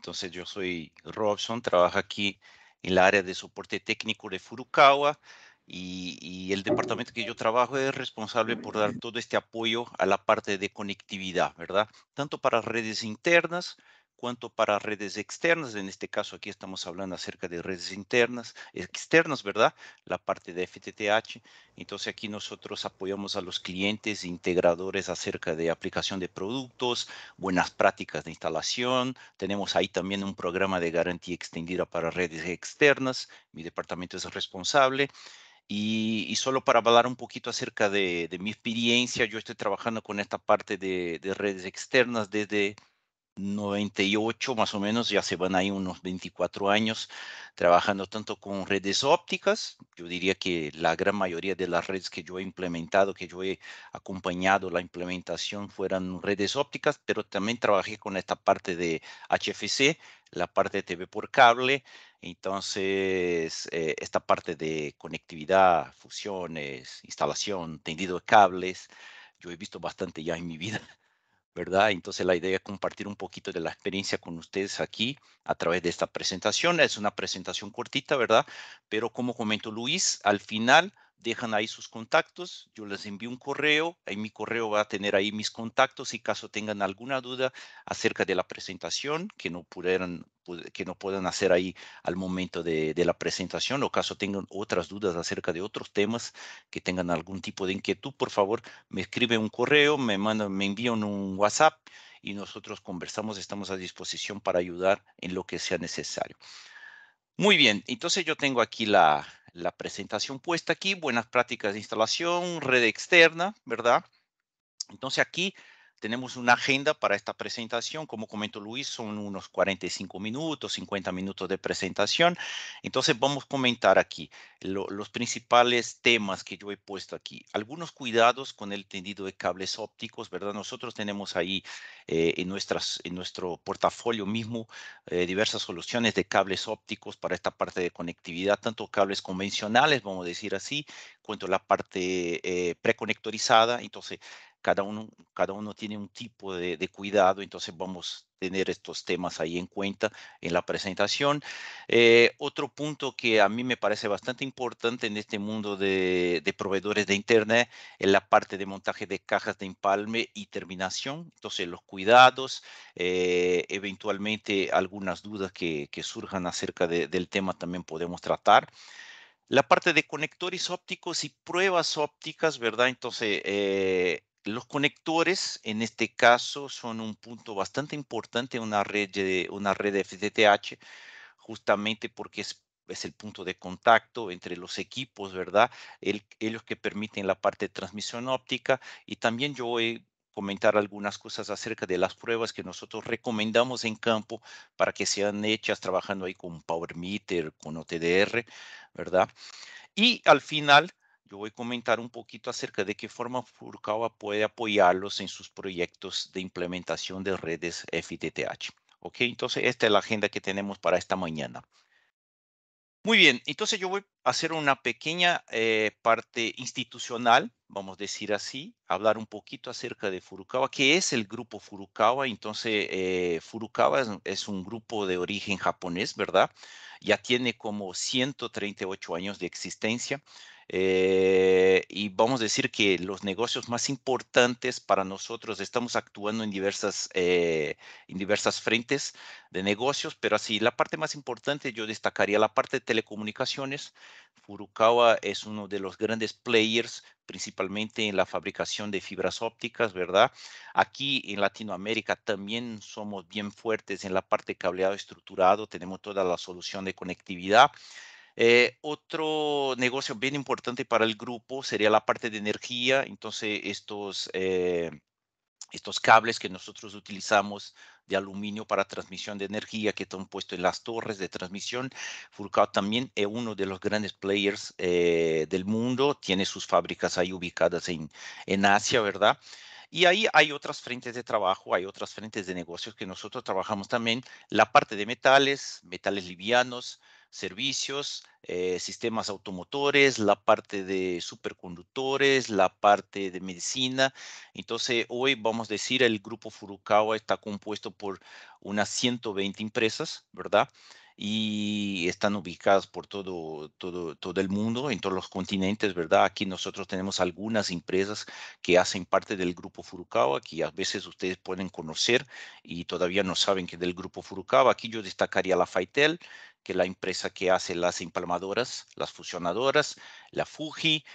Entonces yo soy Robson, trabajo aquí en la área de soporte técnico de Furukawa y el departamento que yo trabajo es responsable por dar todo este apoyo a la parte de conectividad, ¿verdad? Tanto para redes internas cuanto para redes externas. En este caso aquí estamos hablando acerca de redes internas, externas, ¿verdad? La parte de FTTH. Entonces aquí nosotros apoyamos a los clientes e integradores acerca de aplicación de productos, buenas prácticas de instalación. Tenemos ahí también un programa de garantía extendida para redes externas. Mi departamento es responsable. Y solo para hablar un poquito acerca de mi experiencia, yo estoy trabajando con esta parte de redes externas desde 98 más o menos, ya se van ahí unos 24 años trabajando tanto con redes ópticas. Yo diría que la gran mayoría de las redes que yo he implementado, que yo he acompañado la implementación, fueran redes ópticas, pero también trabajé con esta parte de HFC, la parte de TV por cable. Entonces, esta parte de conectividad, fusiones, instalación, tendido de cables, yo he visto bastante ya en mi vida. ¿Verdad? Entonces la idea es compartir un poquito de la experiencia con ustedes aquí a través de esta presentación. Es una presentación cortita, ¿verdad? Pero como comentó Luis, al final dejan ahí sus contactos, yo les envío un correo, en mi correo va a tener ahí mis contactos y caso tengan alguna duda acerca de la presentación que no puedan hacer ahí al momento de la presentación o caso tengan otras dudas acerca de otros temas que tengan algún tipo de inquietud, por favor, me escribe un correo, me envían un WhatsApp y nosotros conversamos, estamos a disposición para ayudar en lo que sea necesario. Muy bien, entonces yo tengo aquí la presentación puesta aquí, buenas prácticas de instalación, red externa, ¿verdad? Entonces aquí tenemos una agenda para esta presentación. Como comentó Luis, son unos 45 minutos, 50 minutos de presentación. Entonces vamos a comentar aquí los principales temas que yo he puesto aquí. Algunos cuidados con el tendido de cables ópticos, ¿verdad? Nosotros tenemos ahí en nuestro portafolio mismo diversas soluciones de cables ópticos para esta parte de conectividad, tanto cables convencionales, vamos a decir así, cuanto la parte preconectorizada. Entonces, cada uno tiene un tipo de cuidado, entonces vamos a tener estos temas ahí en cuenta en la presentación. Otro punto que a mí me parece bastante importante en este mundo de proveedores de Internet es la parte de montaje de cajas de empalme y terminación. Entonces, los cuidados, eventualmente algunas dudas que surjan acerca del tema también podemos tratar. La parte de conectores ópticos y pruebas ópticas, ¿verdad? Entonces, los conectores en este caso son un punto bastante importante en una red de FTTH, justamente porque es el punto de contacto entre los equipos, ¿verdad? Ellos que permiten la parte de transmisión óptica y también yo voy a comentar algunas cosas acerca de las pruebas que nosotros recomendamos en campo para que sean hechas trabajando ahí con Power Meter, con OTDR, ¿verdad? Y al final, yo voy a comentar un poquito acerca de qué forma Furukawa puede apoyarlos en sus proyectos de implementación de redes FTTH. Ok, entonces esta es la agenda que tenemos para esta mañana. Muy bien, entonces yo voy a hacer una pequeña parte institucional, vamos a decir así, hablar un poquito acerca de Furukawa, qué es el grupo Furukawa. Entonces, Furukawa es un grupo de origen japonés, ¿verdad? Ya tiene como 138 años de existencia. Y vamos a decir que los negocios más importantes para nosotros estamos actuando en diversas frentes de negocios, pero así la parte más importante yo destacaría la parte de telecomunicaciones. Furukawa es uno de los grandes players, principalmente en la fabricación de fibras ópticas, ¿verdad? Aquí en Latinoamérica también somos bien fuertes en la parte de cableado estructurado, tenemos toda la solución de conectividad. Otro negocio bien importante para el grupo sería la parte de energía, entonces estos cables que nosotros utilizamos de aluminio para transmisión de energía que están puestos en las torres de transmisión. Furcao también es uno de los grandes players del mundo, tiene sus fábricas ahí ubicadas en Asia, ¿verdad? Y ahí hay otras frentes de trabajo, hay otras frentes de negocios que nosotros trabajamos también, la parte de metales, metales livianos, servicios, sistemas automotores, la parte de superconductores, la parte de medicina. Entonces, hoy vamos a decir, el grupo Furukawa está compuesto por unas 120 empresas, ¿verdad? Y están ubicadas por todo el mundo, en todos los continentes, ¿verdad? Aquí nosotros tenemos algunas empresas que hacen parte del grupo Furukawa, que a veces ustedes pueden conocer y todavía no saben que del grupo Furukawa. Aquí yo destacaría la Faitel, que es la empresa que hace las empalmadoras, las fusionadoras, la Fuji,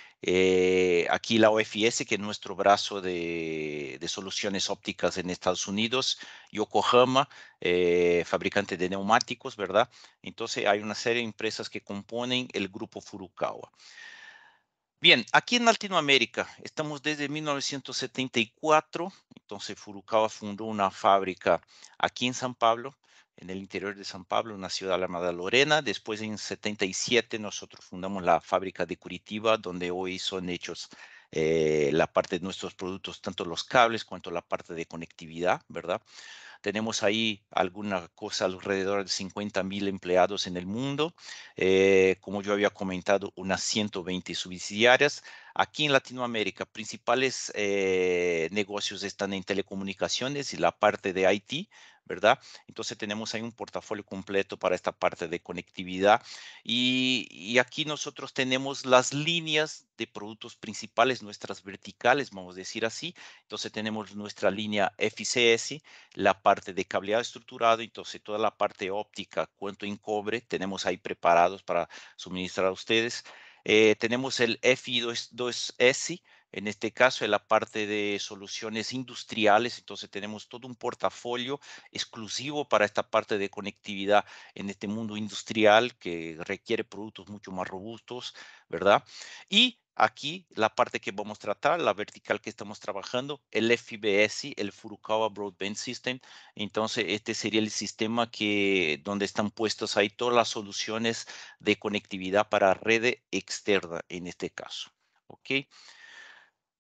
aquí la OFS, que es nuestro brazo de soluciones ópticas en Estados Unidos, Yokohama, fabricante de neumáticos, ¿verdad? Entonces hay una serie de empresas que componen el grupo Furukawa. Bien, aquí en Latinoamérica estamos desde 1974, entonces Furukawa fundó una fábrica aquí en San Pablo, en el interior de San Pablo, una ciudad llamada Lorena. Después en 77 nosotros fundamos la fábrica de Curitiba, donde hoy son hechos la parte de nuestros productos, tanto los cables cuanto la parte de conectividad, ¿verdad? Tenemos ahí alguna cosa alrededor de 50,000 empleados en el mundo. Como yo había comentado, unas 120 subsidiarias. Aquí en Latinoamérica, principales negocios están en telecomunicaciones y la parte de IT, ¿verdad? Entonces tenemos ahí un portafolio completo para esta parte de conectividad. Y aquí nosotros tenemos las líneas de productos principales, nuestras verticales, vamos a decir así. Entonces tenemos nuestra línea FICS, la parte de cableado estructurado, entonces toda la parte óptica, cuento en cobre, tenemos ahí preparados para suministrar a ustedes. Tenemos el FI2S, en este caso en la parte de soluciones industriales, entonces tenemos todo un portafolio exclusivo para esta parte de conectividad en este mundo industrial que requiere productos mucho más robustos, ¿verdad? Y aquí la parte que vamos a tratar, la vertical que estamos trabajando, el FBS, el Furukawa Broadband System. Entonces, este sería el sistema donde están puestos ahí todas las soluciones de conectividad para red externa en este caso. ¿Ok?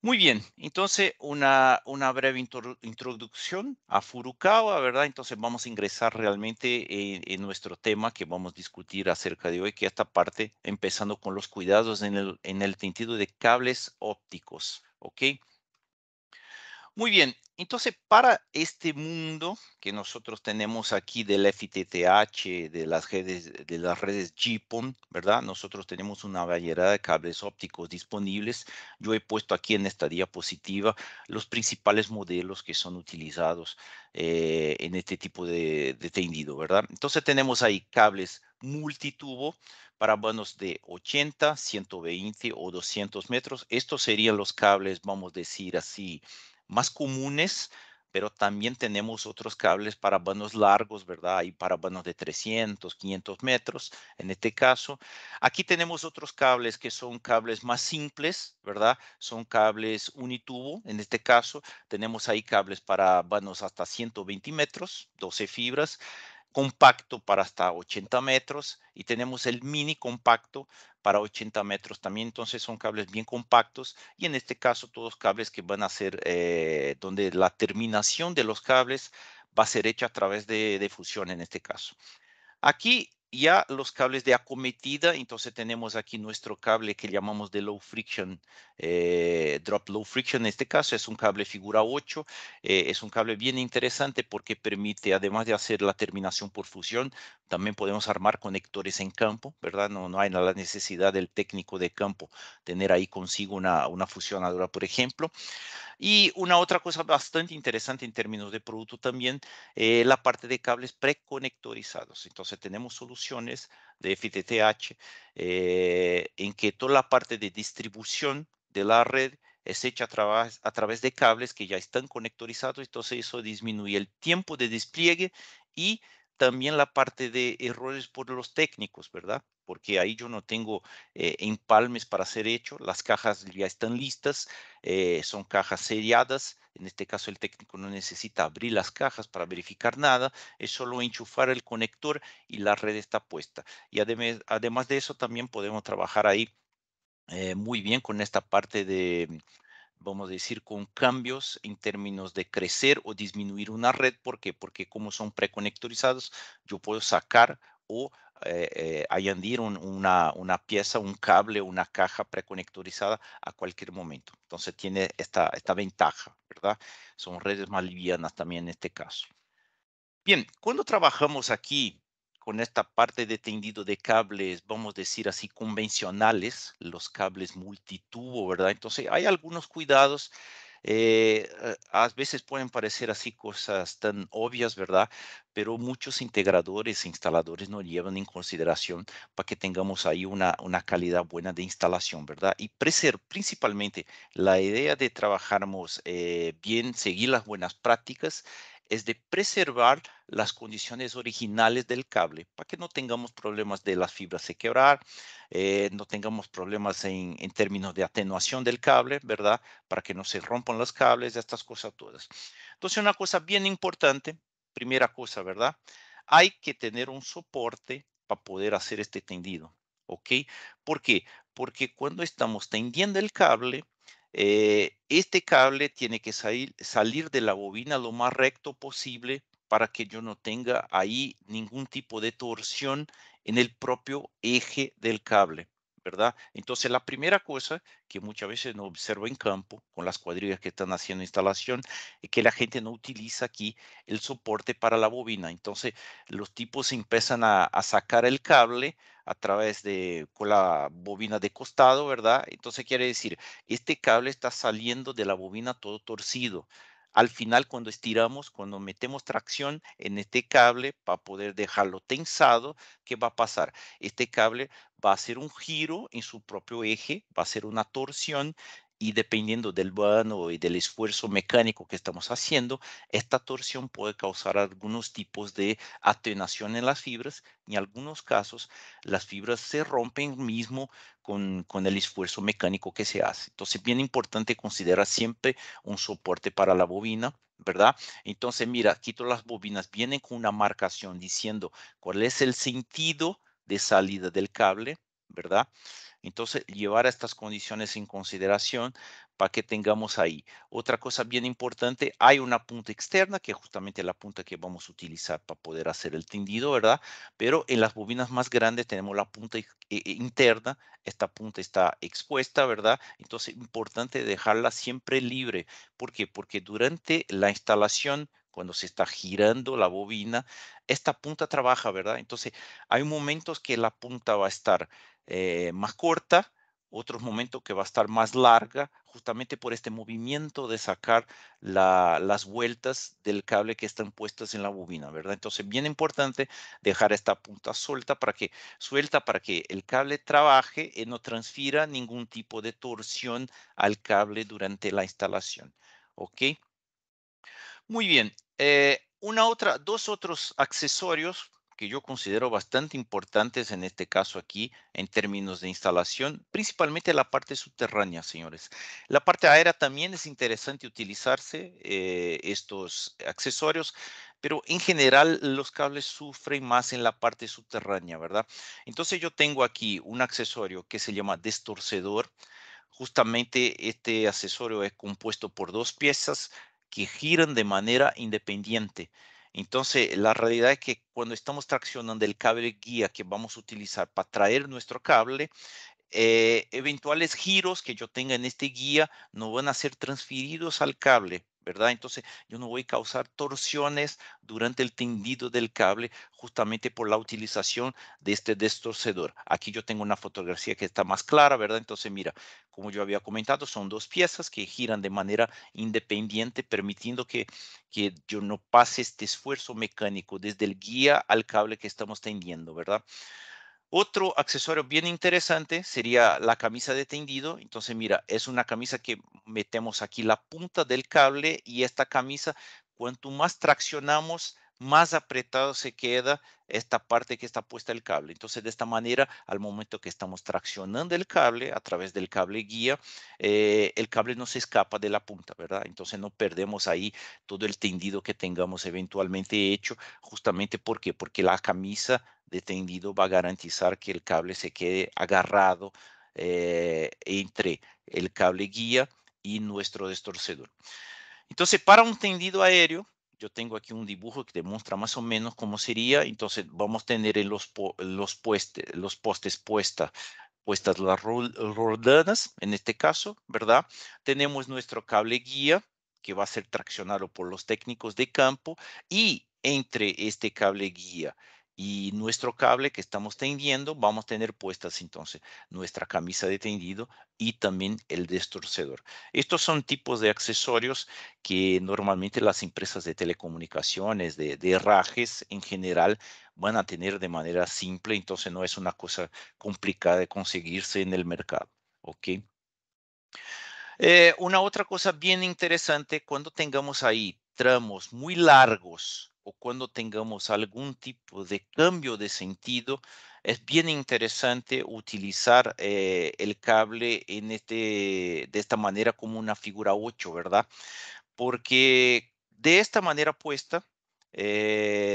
Muy bien, entonces una breve introducción a Furukawa, ¿verdad? Entonces vamos a ingresar realmente en nuestro tema que vamos a discutir acerca de hoy, que esta parte, empezando con los cuidados en el sentido de cables ópticos, ¿ok? Muy bien, entonces para este mundo que nosotros tenemos aquí del FTTH, de las redes GPON, ¿verdad? Nosotros tenemos una variedad de cables ópticos disponibles. Yo he puesto aquí en esta diapositiva los principales modelos que son utilizados en este tipo de tendido, ¿verdad? Entonces tenemos ahí cables multitubo para vanos de 80, 120 o 200 metros. Estos serían los cables, vamos a decir así, más comunes, pero también tenemos otros cables para vanos largos, ¿verdad? Hay para vanos de 300, 500 metros, en este caso. Aquí tenemos otros cables que son cables más simples, ¿verdad? Son cables unitubo, en este caso. Tenemos ahí cables para vanos hasta 120 metros, 12 fibras, compacto para hasta 80 metros y tenemos el mini compacto para 80 metros también. Entonces son cables bien compactos y en este caso todos cables que van a ser donde la terminación de los cables va a ser hecha a través de fusión en este caso. Aquí ya los cables de acometida, entonces tenemos aquí nuestro cable que llamamos de low friction, drop low friction. En este caso es un cable figura 8, es un cable bien interesante porque permite, además de hacer la terminación por fusión, también podemos armar conectores en campo, ¿verdad? No hay la necesidad del técnico de campo tener ahí consigo una fusionadora, por ejemplo. Y una otra cosa bastante interesante en términos de producto también, la parte de cables preconectorizados. Entonces tenemos soluciones de FTTH en que toda la parte de distribución de la red es hecha a través de cables que ya están conectorizados, entonces eso disminuye el tiempo de despliegue y también la parte de errores por los técnicos, ¿verdad? Porque ahí yo no tengo empalmes para ser hecho, las cajas ya están listas, son cajas seriadas. En este caso, el técnico no necesita abrir las cajas para verificar nada, es solo enchufar el conector y la red está puesta. Y además de eso, también podemos trabajar ahí muy bien con esta parte de, vamos a decir, con cambios en términos de crecer o disminuir una red. ¿Por qué? Porque como son preconectorizados, yo puedo sacar o añadir una pieza, un cable, una caja preconectorizada a cualquier momento. Entonces tiene esta ventaja, ¿verdad? Son redes más livianas también en este caso. Bien, cuando trabajamos aquí con esta parte de tendido de cables, vamos a decir así, convencionales, los cables multitubo, ¿verdad? Entonces hay algunos cuidados. A veces pueden parecer así cosas tan obvias, ¿verdad? Pero muchos integradores e instaladores no llevan en consideración para que tengamos ahí una calidad buena de instalación, ¿verdad? Y principalmente la idea de trabajarmos bien, seguir las buenas prácticas es de preservar las condiciones originales del cable para que no tengamos problemas de las fibras de quebrar, no tengamos problemas en términos de atenuación del cable, ¿verdad? Para que no se rompan los cables, estas cosas todas. Entonces, una cosa bien importante, primera cosa, ¿verdad? Hay que tener un soporte para poder hacer este tendido, ¿ok? ¿Por qué? Porque cuando estamos tendiendo el cable, este cable tiene que salir de la bobina lo más recto posible para que yo no tenga ahí ningún tipo de torsión en el propio eje del cable, ¿verdad? Entonces, la primera cosa que muchas veces no observo en campo con las cuadrillas que están haciendo instalación es que la gente no utiliza aquí el soporte para la bobina. Entonces, los tipos empiezan a sacar el cable a través de con la bobina de costado, ¿verdad? Entonces quiere decir este cable está saliendo de la bobina todo torcido. Al final, cuando estiramos, cuando metemos tracción en este cable para poder dejarlo tensado, ¿qué va a pasar? Este cable va a hacer un giro en su propio eje, va a hacer una torsión y dependiendo del vano y del esfuerzo mecánico que estamos haciendo, esta torsión puede causar algunos tipos de atenuación en las fibras y en algunos casos las fibras se rompen mismo con el esfuerzo mecánico que se hace. Entonces, bien importante considerar siempre un soporte para la bobina, ¿verdad? Entonces, mira, aquí todas las bobinas vienen con una marcación diciendo cuál es el sentido de salida del cable, ¿verdad? Entonces, llevar estas condiciones en consideración para que tengamos ahí. Otra cosa bien importante, hay una punta externa, que es justamente la punta que vamos a utilizar para poder hacer el tendido, ¿verdad? Pero en las bobinas más grandes tenemos la punta interna, esta punta está expuesta, ¿verdad? Entonces, importante dejarla siempre libre. ¿Por qué? Porque durante la instalación, cuando se está girando la bobina, esta punta trabaja, ¿verdad? Entonces, hay momentos que la punta va a estar más corta, otros momentos que va a estar más larga, justamente por este movimiento de sacar las vueltas del cable que están puestas en la bobina, ¿verdad? Entonces, bien importante dejar esta punta suelta para que el cable trabaje y no transfiera ningún tipo de torsión al cable durante la instalación. ¿Ok? Muy bien. Dos otros accesorios que yo considero bastante importantes en este caso aquí, en términos de instalación, principalmente la parte subterránea, señores. La parte aérea también es interesante utilizarse estos accesorios, pero en general los cables sufren más en la parte subterránea, ¿verdad? Entonces yo tengo aquí un accesorio que se llama destorcedor. Justamente este accesorio es compuesto por dos piezas que giran de manera independiente. Entonces, la realidad es que cuando estamos traccionando el cable guía que vamos a utilizar para traer nuestro cable, eventuales giros que yo tenga en este guía no van a ser transferidos al cable, ¿verdad? Entonces yo no voy a causar torsiones durante el tendido del cable justamente por la utilización de este destorcedor. Aquí yo tengo una fotografía que está más clara, ¿verdad? Entonces mira, como yo había comentado, son dos piezas que giran de manera independiente, permitiendo que yo no pase este esfuerzo mecánico desde el guía al cable que estamos tendiendo, ¿verdad? Otro accesorio bien interesante sería la camisa de tendido. Entonces, mira, es una camisa que metemos aquí la punta del cable y esta camisa, cuanto más traccionamos, más apretado se queda esta parte que está puesta el cable. Entonces, de esta manera, al momento que estamos traccionando el cable a través del cable guía, el cable no se escapa de la punta, ¿verdad? Entonces, no perdemos ahí todo el tendido que tengamos eventualmente hecho, justamente porque la camisa de tendido va a garantizar que el cable se quede agarrado entre el cable guía y nuestro destorcedor. Entonces, para un tendido aéreo, yo tengo aquí un dibujo que demuestra más o menos cómo sería. Entonces vamos a tener en los postes puestas las roldanas, en este caso, ¿verdad? Tenemos nuestro cable guía que va a ser traccionado por los técnicos de campo, y entre este cable guía y nuestro cable que estamos tendiendo, vamos a tener puestas entonces nuestra camisa de tendido y también el destorcedor. Estos son tipos de accesorios que normalmente las empresas de telecomunicaciones, de herrajes en general, van a tener de manera simple, entonces no es una cosa complicada de conseguirse en el mercado. ¿Ok? Una otra cosa bien interesante, cuando tengamos ahí tramos muy largos o cuando tengamos algún tipo de cambio de sentido, es bien interesante utilizar el cable de esta manera como una figura 8, ¿verdad? Porque de esta manera puesta,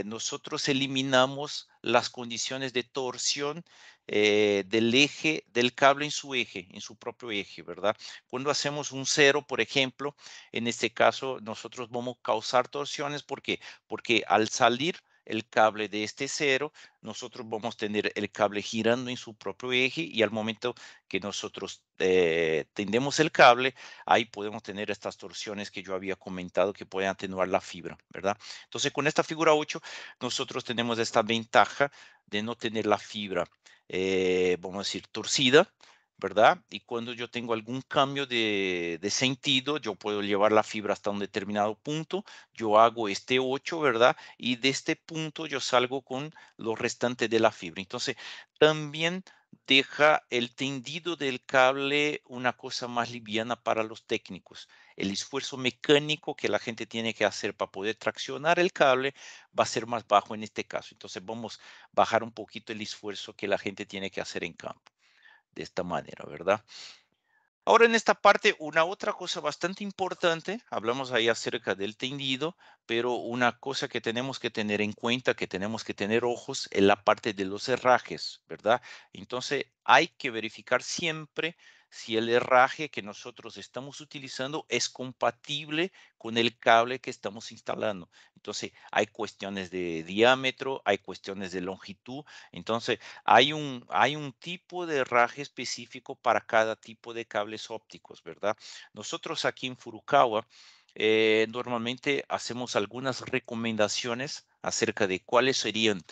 nosotros eliminamos las condiciones de torsión del eje, del cable en su eje, en su propio eje, ¿verdad? Cuando hacemos un cero, por ejemplo, en este caso, nosotros vamos a causar torsiones. ¿Por qué? Porque al salir el cable de este cero, nosotros vamos a tener el cable girando en su propio eje, y al momento que nosotros tendemos el cable, ahí podemos tener estas torsiones que yo había comentado que pueden atenuar la fibra, ¿verdad? Entonces, con esta figura 8, nosotros tenemos esta ventaja de no tener la fibra, vamos a decir, torcida, ¿verdad? Y cuando yo tengo algún cambio de sentido, yo puedo llevar la fibra hasta un determinado punto, yo hago este 8, ¿verdad? Y de este punto yo salgo con lo restante de la fibra. Entonces, también deja el tendido del cable una cosa más liviana para los técnicos. El esfuerzo mecánico que la gente tiene que hacer para poder traccionar el cable va a ser más bajo en este caso. Entonces vamos a bajar un poquito el esfuerzo que la gente tiene que hacer en campo. De esta manera, ¿verdad? Ahora, en esta parte, una otra cosa bastante importante, hablamos ahí acerca del tendido, pero una cosa que tenemos que tener en cuenta, que tenemos que tener ojos, en la parte de los herrajes, ¿verdad? Entonces, hay que verificar siempre si el herraje que nosotros estamos utilizando es compatible con el cable que estamos instalando. Entonces, hay cuestiones de diámetro, hay cuestiones de longitud. Entonces, hay un tipo de herraje específico para cada tipo de cables ópticos, ¿verdad? Nosotros aquí en Furukawa normalmente hacemos algunas recomendaciones acerca de cuáles serían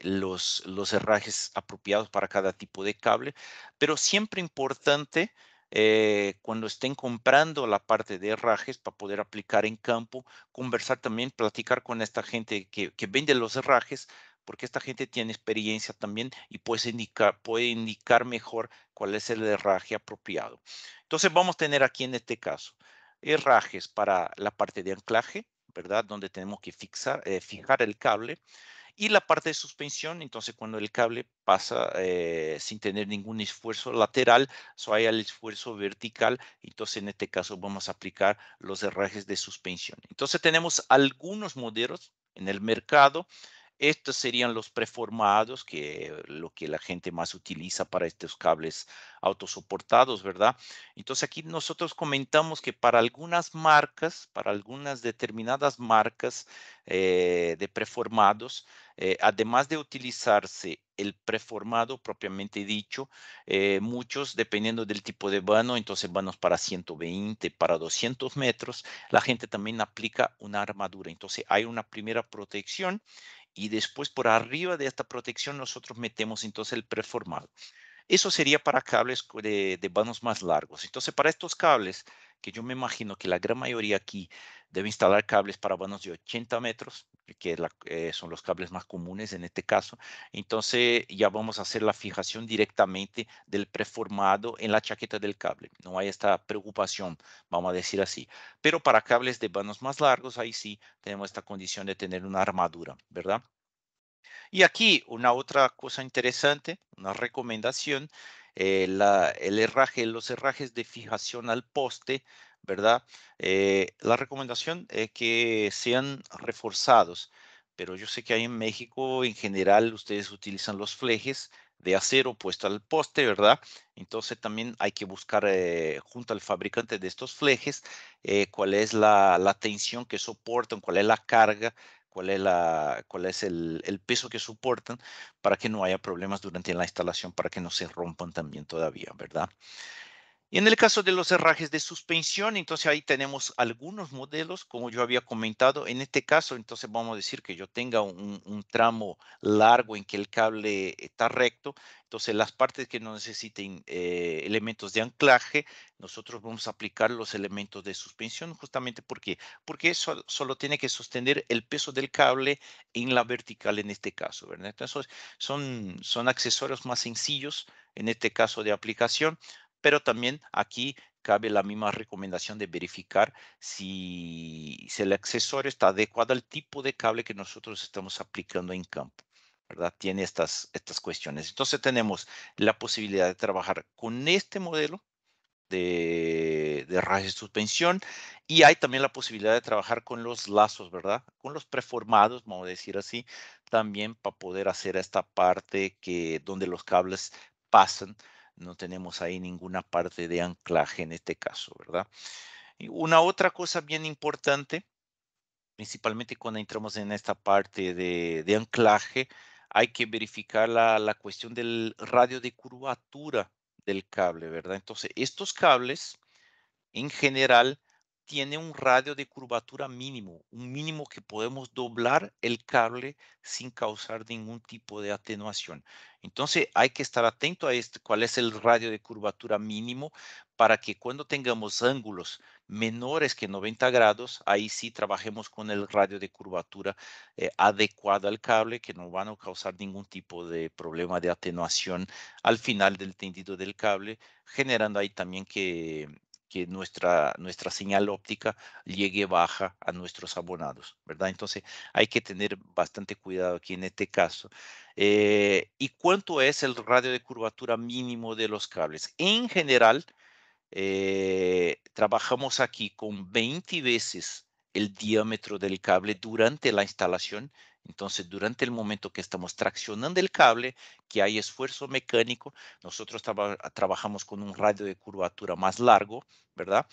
los herrajes apropiados para cada tipo de cable, pero siempre importante cuando estén comprando la parte de herrajes para poder aplicar en campo, conversar también, platicar con esta gente que vende los herrajes, porque esta gente tiene experiencia también y puede indicar mejor cuál es el herraje apropiado. Entonces vamos a tener aquí en este caso herrajes para la parte de anclaje, ¿verdad? Donde tenemos que fijar el cable, y la parte de suspensión. Entonces cuando el cable pasa sin tener ningún esfuerzo lateral, solo hay el esfuerzo vertical, entonces en este caso vamos a aplicar los herrajes de suspensión. Entonces tenemos algunos modelos en el mercado. Estos serían los preformados, que lo que la gente más utiliza para estos cables autosoportados, ¿verdad? Entonces aquí nosotros comentamos que para algunas marcas, para algunas determinadas marcas de preformados, además de utilizarse el preformado propiamente dicho, muchos, dependiendo del tipo de vano, entonces vanos para 120, para 200 metros, la gente también aplica una armadura. Entonces hay una primera protección, y después por arriba de esta protección nosotros metemos entonces el preformado. Eso sería para cables de vanos más largos. Entonces, para estos cables, que yo me imagino que la gran mayoría aquí debe instalar cables para vanos de 80 metros, que son los cables más comunes en este caso. Entonces, ya vamos a hacer la fijación directamente del preformado en la chaqueta del cable. No hay esta preocupación, vamos a decir así. Pero para cables de vanos más largos, ahí sí tenemos esta condición de tener una armadura, ¿verdad? Y aquí una otra cosa interesante, una recomendación, los herrajes de fijación al poste, ¿verdad? La recomendación es que sean reforzados, pero yo sé que ahí en México en general ustedes utilizan los flejes, de acero puesto al poste, ¿verdad? Entonces también hay que buscar junto al fabricante de estos flejes cuál es la tensión que soportan, cuál es la carga, cuál es el peso que soportan para que no haya problemas durante la instalación, para que no se rompan también todavía, ¿verdad? Y en el caso de los herrajes de suspensión, entonces ahí tenemos algunos modelos, como yo había comentado. En este caso, entonces vamos a decir que yo tenga un tramo largo en que el cable está recto. Entonces las partes que no necesiten elementos de anclaje, nosotros vamos a aplicar los elementos de suspensión justamente porque eso solo tiene que sostener el peso del cable en la vertical en este caso, ¿verdad? Entonces son accesorios más sencillos en este caso de aplicación, pero también aquí cabe la misma recomendación de verificar si el accesorio está adecuado al tipo de cable que nosotros estamos aplicando en campo, ¿verdad? Tiene estas cuestiones. Entonces tenemos la posibilidad de trabajar con este modelo de herraje de suspensión y hay también la posibilidad de trabajar con los lazos, ¿verdad? Con los preformados, vamos a decir así, también para poder hacer esta parte donde los cables pasan. No tenemos ahí ninguna parte de anclaje en este caso, ¿verdad? Y una otra cosa bien importante, principalmente cuando entramos en esta parte de anclaje, hay que verificar la cuestión del radio de curvatura del cable, ¿verdad? Entonces, estos cables en general tiene un radio de curvatura mínimo, un mínimo que podemos doblar el cable sin causar ningún tipo de atenuación. Entonces hay que estar atento a cuál es el radio de curvatura mínimo para que cuando tengamos ángulos menores que 90 grados, ahí sí trabajemos con el radio de curvatura adecuado al cable, que no van a causar ningún tipo de problema de atenuación al final del tendido del cable, generando ahí también que nuestra señal óptica llegue baja a nuestros abonados, ¿verdad? Entonces hay que tener bastante cuidado aquí en este caso. ¿Y cuánto es el radio de curvatura mínimo de los cables? En general, trabajamos aquí con 20 veces el diámetro del cable durante la instalación. Entonces, durante el momento que estamos traccionando el cable, que hay esfuerzo mecánico, nosotros trabajamos con un radio de curvatura más largo, ¿verdad?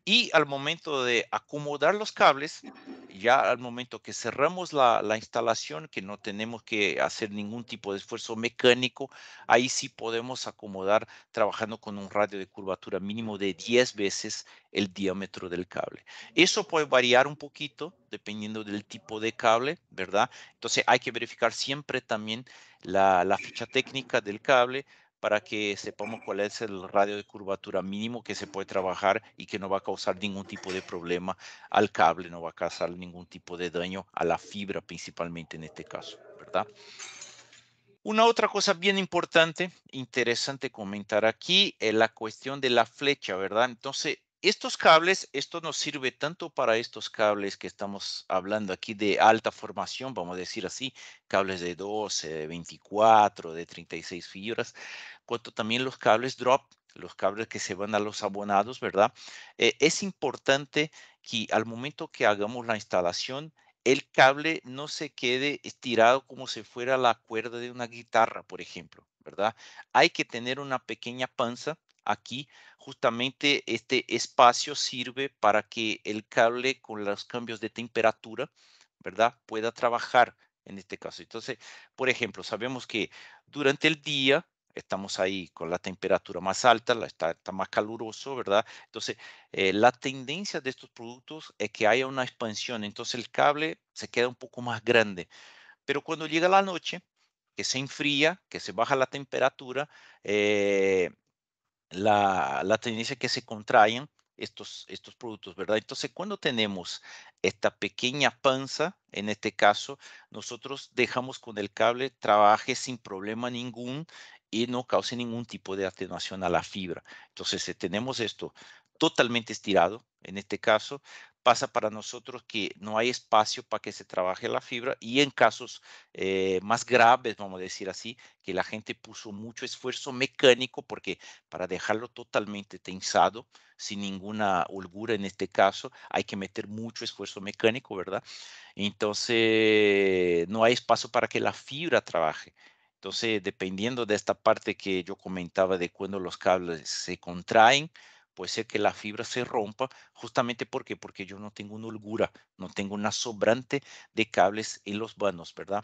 Y al momento de acomodar los cables, ya al momento que cerramos la instalación, que no tenemos que hacer ningún tipo de esfuerzo mecánico, ahí sí podemos acomodar trabajando con un radio de curvatura mínimo de 10 veces el diámetro del cable. Eso puede variar un poquito dependiendo del tipo de cable, ¿verdad? Entonces hay que verificar siempre también la ficha técnica del cable para que sepamos cuál es el radio de curvatura mínimo que se puede trabajar y que no va a causar ningún tipo de problema al cable, no va a causar ningún tipo de daño a la fibra principalmente en este caso, ¿verdad? Una otra cosa bien importante, interesante comentar aquí, es la cuestión de la flecha, ¿verdad? Entonces, estos cables, esto nos sirve tanto para estos cables que estamos hablando aquí de alta formación, vamos a decir así, cables de 12, de 24, de 36 fibras, cuanto también los cables drop, los cables que se van a los abonados, ¿verdad? Es importante que al momento que hagamos la instalación, el cable no se quede estirado como si fuera la cuerda de una guitarra, por ejemplo, ¿verdad? Hay que tener una pequeña panza aquí. Justamente este espacio sirve para que el cable con los cambios de temperatura, ¿verdad? Pueda trabajar en este caso. Entonces, por ejemplo, sabemos que durante el día estamos ahí con la temperatura más alta, está más caluroso, ¿verdad? Entonces, la tendencia de estos productos es que haya una expansión, entonces el cable se queda un poco más grande, pero cuando llega la noche, que se enfría, que se baja la temperatura, eh, la tendencia es que se contrayan estos productos, ¿verdad? Entonces, cuando tenemos esta pequeña panza, en este caso, nosotros dejamos con el cable trabaje sin problema ningún y no cause ningún tipo de atenuación a la fibra. Entonces, si tenemos esto totalmente estirado, en este caso, pasa para nosotros que no hay espacio para que se trabaje la fibra y en casos más graves, vamos a decir así, que la gente puso mucho esfuerzo mecánico porque para dejarlo totalmente tensado, sin ninguna holgura en este caso, hay que meter mucho esfuerzo mecánico, ¿verdad? Entonces, no hay espacio para que la fibra trabaje. Entonces, dependiendo de esta parte que yo comentaba de cuando los cables se contraen, puede ser que la fibra se rompa, justamente porque yo no tengo una holgura, no tengo una sobrante de cables en los vanos, ¿verdad?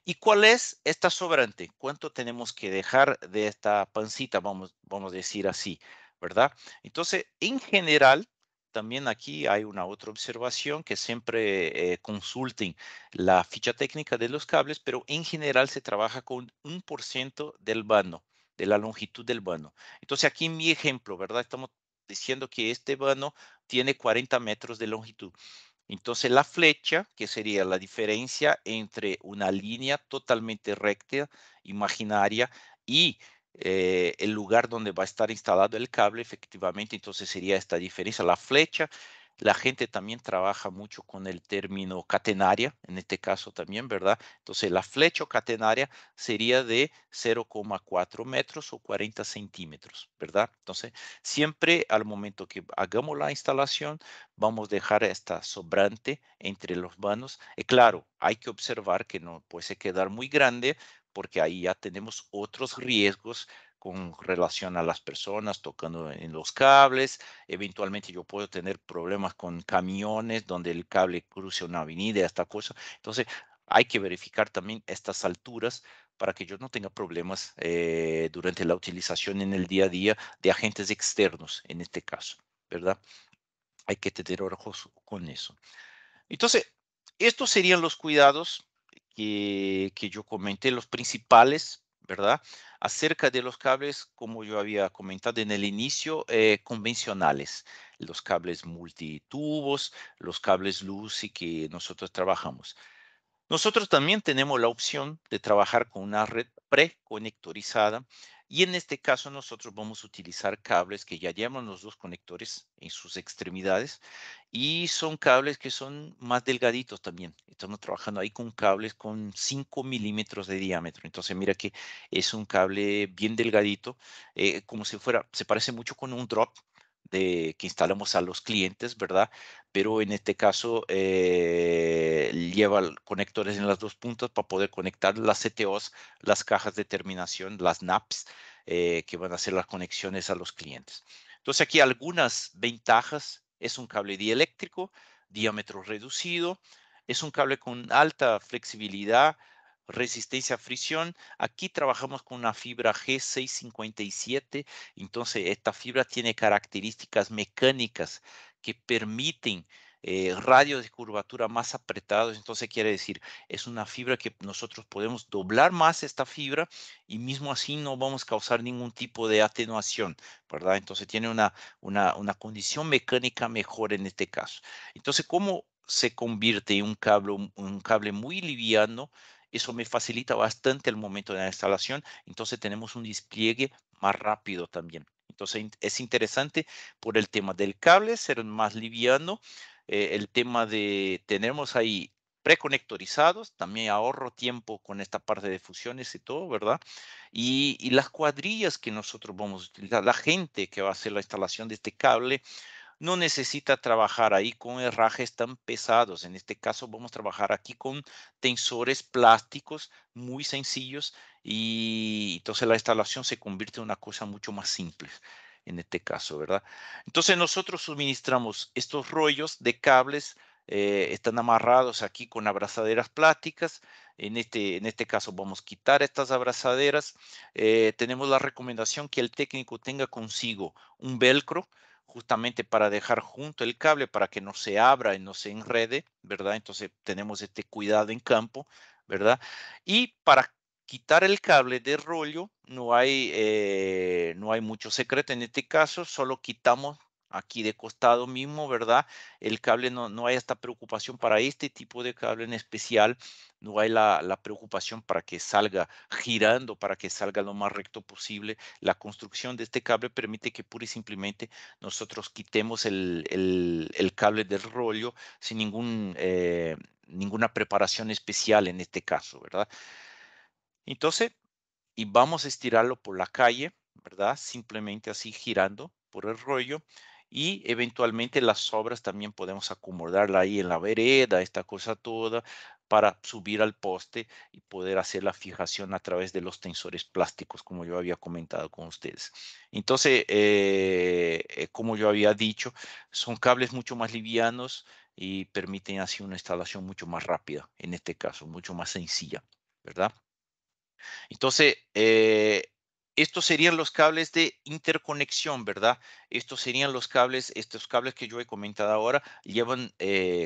¿Y cuál es esta sobrante? ¿Cuánto tenemos que dejar de esta pancita? Vamos a decir así, ¿verdad? Entonces, en general, también aquí hay una otra observación que siempre consulten la ficha técnica de los cables, pero en general se trabaja con 1% del vano, de la longitud del vano. Entonces, aquí en mi ejemplo, ¿verdad? Estamos diciendo que este vano tiene 40 metros de longitud. Entonces, la flecha, que sería la diferencia entre una línea totalmente recta, imaginaria, y el lugar donde va a estar instalado el cable, efectivamente, entonces sería esta diferencia. La flecha, la gente también trabaja mucho con el término catenaria, en este caso también, ¿verdad? Entonces, la flecha o catenaria sería de 0,4 metros o 40 centímetros, ¿verdad? Entonces, siempre al momento que hagamos la instalación, vamos a dejar esta sobrante entre los vanos. Y claro, hay que observar que no puede quedar muy grande porque ahí ya tenemos otros riesgos con relación a las personas tocando en los cables. Eventualmente yo puedo tener problemas con camiones donde el cable cruce una avenida, esta cosa. Entonces, hay que verificar también estas alturas para que yo no tenga problemas durante la utilización en el día a día de agentes externos, en este caso, ¿verdad? Hay que tener ojos con eso. Entonces, estos serían los cuidados que yo comenté, los principales, ¿verdad? Acerca de los cables, como yo había comentado en el inicio, convencionales, los cables multitubos, los cables LUCI que nosotros trabajamos. Nosotros también tenemos la opción de trabajar con una red preconectorizada y en este caso nosotros vamos a utilizar cables que ya llevan los dos conectores en sus extremidades y son cables que son más delgaditos también. Estamos trabajando ahí con cables con 5 milímetros de diámetro. Entonces mira que es un cable bien delgadito, como si fuera, se parece mucho con un drop que instalamos a los clientes, ¿verdad? Pero en este caso lleva conectores en las dos puntas para poder conectar las CTOs, las cajas de terminación, las NAPs, que van a hacer las conexiones a los clientes. Entonces aquí algunas ventajas. Es un cable dieléctrico, diámetro reducido, es un cable con alta flexibilidad, resistencia a fricción. Aquí trabajamos con una fibra G657, entonces esta fibra tiene características mecánicas que permiten radios de curvatura más apretados. Entonces quiere decir, es una fibra que nosotros podemos doblar más esta fibra y mismo así no vamos a causar ningún tipo de atenuación, ¿verdad? Entonces tiene una condición mecánica mejor en este caso. Entonces, ¿cómo se convierte en un cable muy liviano? Eso me facilita bastante el momento de la instalación. Entonces tenemos un despliegue más rápido también. Entonces es interesante por el tema del cable, ser más liviano, el tema de tenemos ahí preconectorizados, también ahorro tiempo con esta parte de fusiones y todo, ¿verdad? Y las cuadrillas que nosotros vamos a utilizar, la gente que va a hacer la instalación de este cable, no necesita trabajar ahí con herrajes tan pesados. En este caso vamos a trabajar aquí con tensores plásticos muy sencillos y entonces la instalación se convierte en una cosa mucho más simple en este caso, ¿verdad? Entonces nosotros suministramos estos rollos de cables, están amarrados aquí con abrazaderas plásticas. En este caso vamos a quitar estas abrazaderas. Tenemos la recomendación que el técnico tenga consigo un velcro justamente para dejar junto el cable para que no se abra y no se enrede, ¿verdad? Entonces tenemos este cuidado en campo, ¿verdad? Y para quitar el cable de rollo no hay mucho secreto en este caso, solo quitamos aquí de costado mismo, ¿verdad? El cable no hay esta preocupación para este tipo de cable en especial, no hay la preocupación para que salga girando, para que salga lo más recto posible. La construcción de este cable permite que pura y simplemente nosotros quitemos el cable del rollo sin ninguna preparación especial en este caso, ¿verdad? Entonces, y vamos a estirarlo por la calle, ¿verdad? Simplemente así girando por el rollo y eventualmente las sobras también podemos acomodarla ahí en la vereda, esta cosa toda. para subir al poste y poder hacer la fijación a través de los tensores plásticos, como yo había comentado con ustedes. Entonces, como yo había dicho, son cables mucho más livianos y permiten así una instalación mucho más rápida, en este caso, mucho más sencilla, ¿verdad? Entonces, estos serían los cables de interconexión, ¿verdad? Estos serían los cables, estos cables que yo he comentado ahora, llevan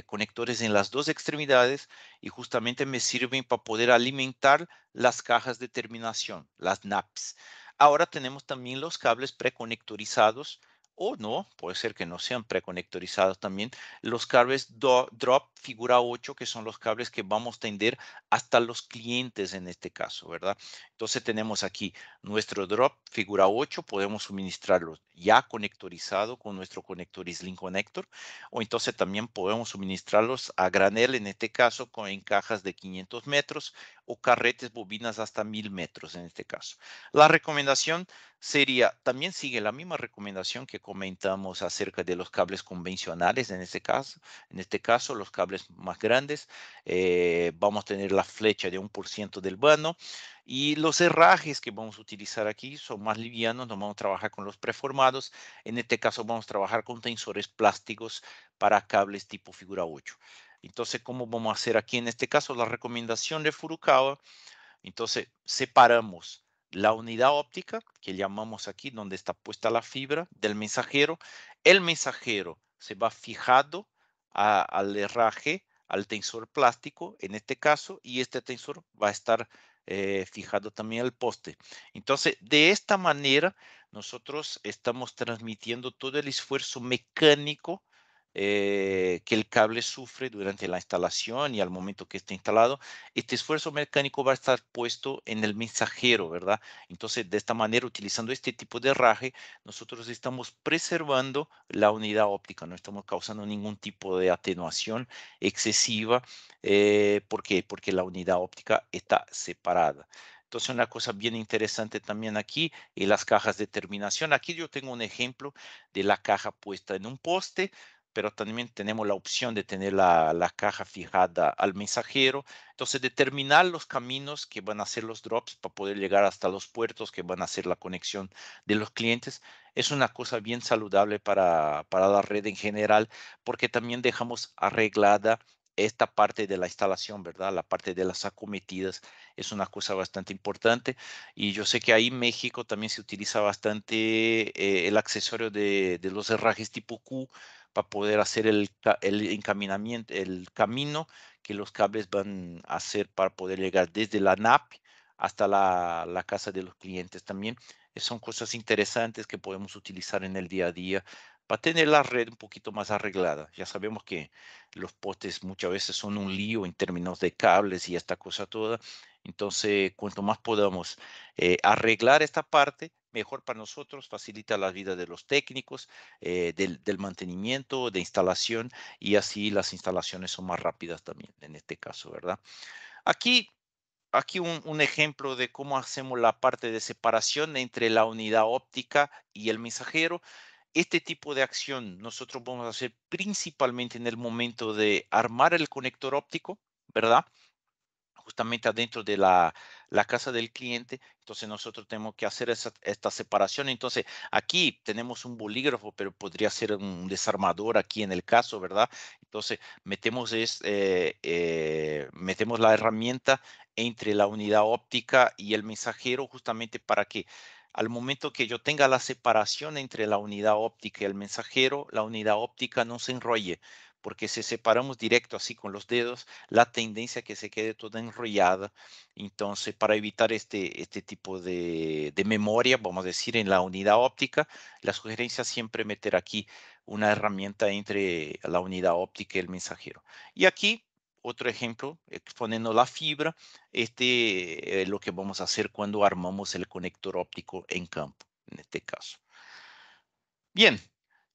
conectores en las dos extremidades y justamente me sirven para poder alimentar las cajas de terminación, las NAPs. Ahora tenemos también los cables preconectorizados o no, puede ser que no sean preconectorizados también, los cables drop figura 8, que son los cables que vamos a tender hasta los clientes en este caso, ¿verdad? Entonces tenemos aquí nuestro drop figura 8, podemos suministrarlo ya conectorizado con nuestro conector Slim Connector, o entonces también podemos suministrarlos a granel, en este caso en cajas de 500 metros o carretes bobinas hasta 1000 metros en este caso. La recomendación sería, también sigue la misma recomendación que comentamos acerca de los cables convencionales en este caso los cables más grandes, vamos a tener la flecha de 1% del vano y los herrajes que vamos a utilizar aquí son más livianos, no vamos a trabajar con los preformados. En este caso vamos a trabajar con tensores plásticos para cables tipo figura 8. Entonces, ¿cómo vamos a hacer aquí? En este caso, la recomendación de Furukawa, entonces separamos la unidad óptica, que llamamos aquí, donde está puesta la fibra, del mensajero. El mensajero se va fijado al herraje, al tensor plástico, en este caso, y este tensor va a estar fijado también al poste. Entonces, de esta manera, nosotros estamos transmitiendo todo el esfuerzo mecánico que el cable sufre durante la instalación y al momento que esté instalado. Este esfuerzo mecánico va a estar puesto en el mensajero, ¿verdad? Entonces, de esta manera, utilizando este tipo de herraje, nosotros estamos preservando la unidad óptica, no estamos causando ningún tipo de atenuación excesiva. ¿Por qué? Porque la unidad óptica está separada. Entonces, una cosa bien interesante también aquí en las cajas de terminación. Aquí yo tengo un ejemplo de la caja puesta en un poste, pero también tenemos la opción de tener la caja fijada al mensajero. Entonces, determinar los caminos que van a ser los drops para poder llegar hasta los puertos que van a hacer la conexión de los clientes es una cosa bien saludable para la red en general, porque también dejamos arreglada esta parte de la instalación, ¿verdad? La parte de las acometidas es una cosa bastante importante. Y yo sé que ahí en México también se utiliza bastante el accesorio de los herrajes tipo Q para poder hacer el encaminamiento, el camino que los cables van a hacer para poder llegar desde la NAP hasta la casa de los clientes también. Son cosas interesantes que podemos utilizar en el día a día para tener la red un poquito más arreglada. Ya sabemos que los postes muchas veces son un lío en términos de cables y esta cosa toda. Entonces, cuanto más podamos arreglar esta parte, mejor para nosotros, facilita la vida de los técnicos, del mantenimiento, de instalación, y así las instalaciones son más rápidas también en este caso, ¿verdad? Aquí, aquí un ejemplo de cómo hacemos la parte de separación entre la unidad óptica y el mensajero. Este tipo de acción nosotros vamos a hacer principalmente en el momento de armar el conector óptico, ¿verdad? Justamente adentro de la casa del cliente. Entonces nosotros tenemos que hacer esta separación. Entonces aquí tenemos un bolígrafo, pero podría ser un desarmador aquí en el caso, ¿verdad? Entonces metemos la herramienta entre la unidad óptica y el mensajero justamente para que al momento que yo tenga la separación entre la unidad óptica y el mensajero, la unidad óptica no se enrolle, porque si separamos directo así con los dedos, la tendencia a que se quede toda enrollada. Entonces, para evitar este tipo de memoria, vamos a decir, en la unidad óptica, la sugerencia es siempre meter aquí una herramienta entre la unidad óptica y el mensajero. Y aquí, otro ejemplo, exponiendo la fibra, es lo que vamos a hacer cuando armamos el conector óptico en campo, en este caso. Bien,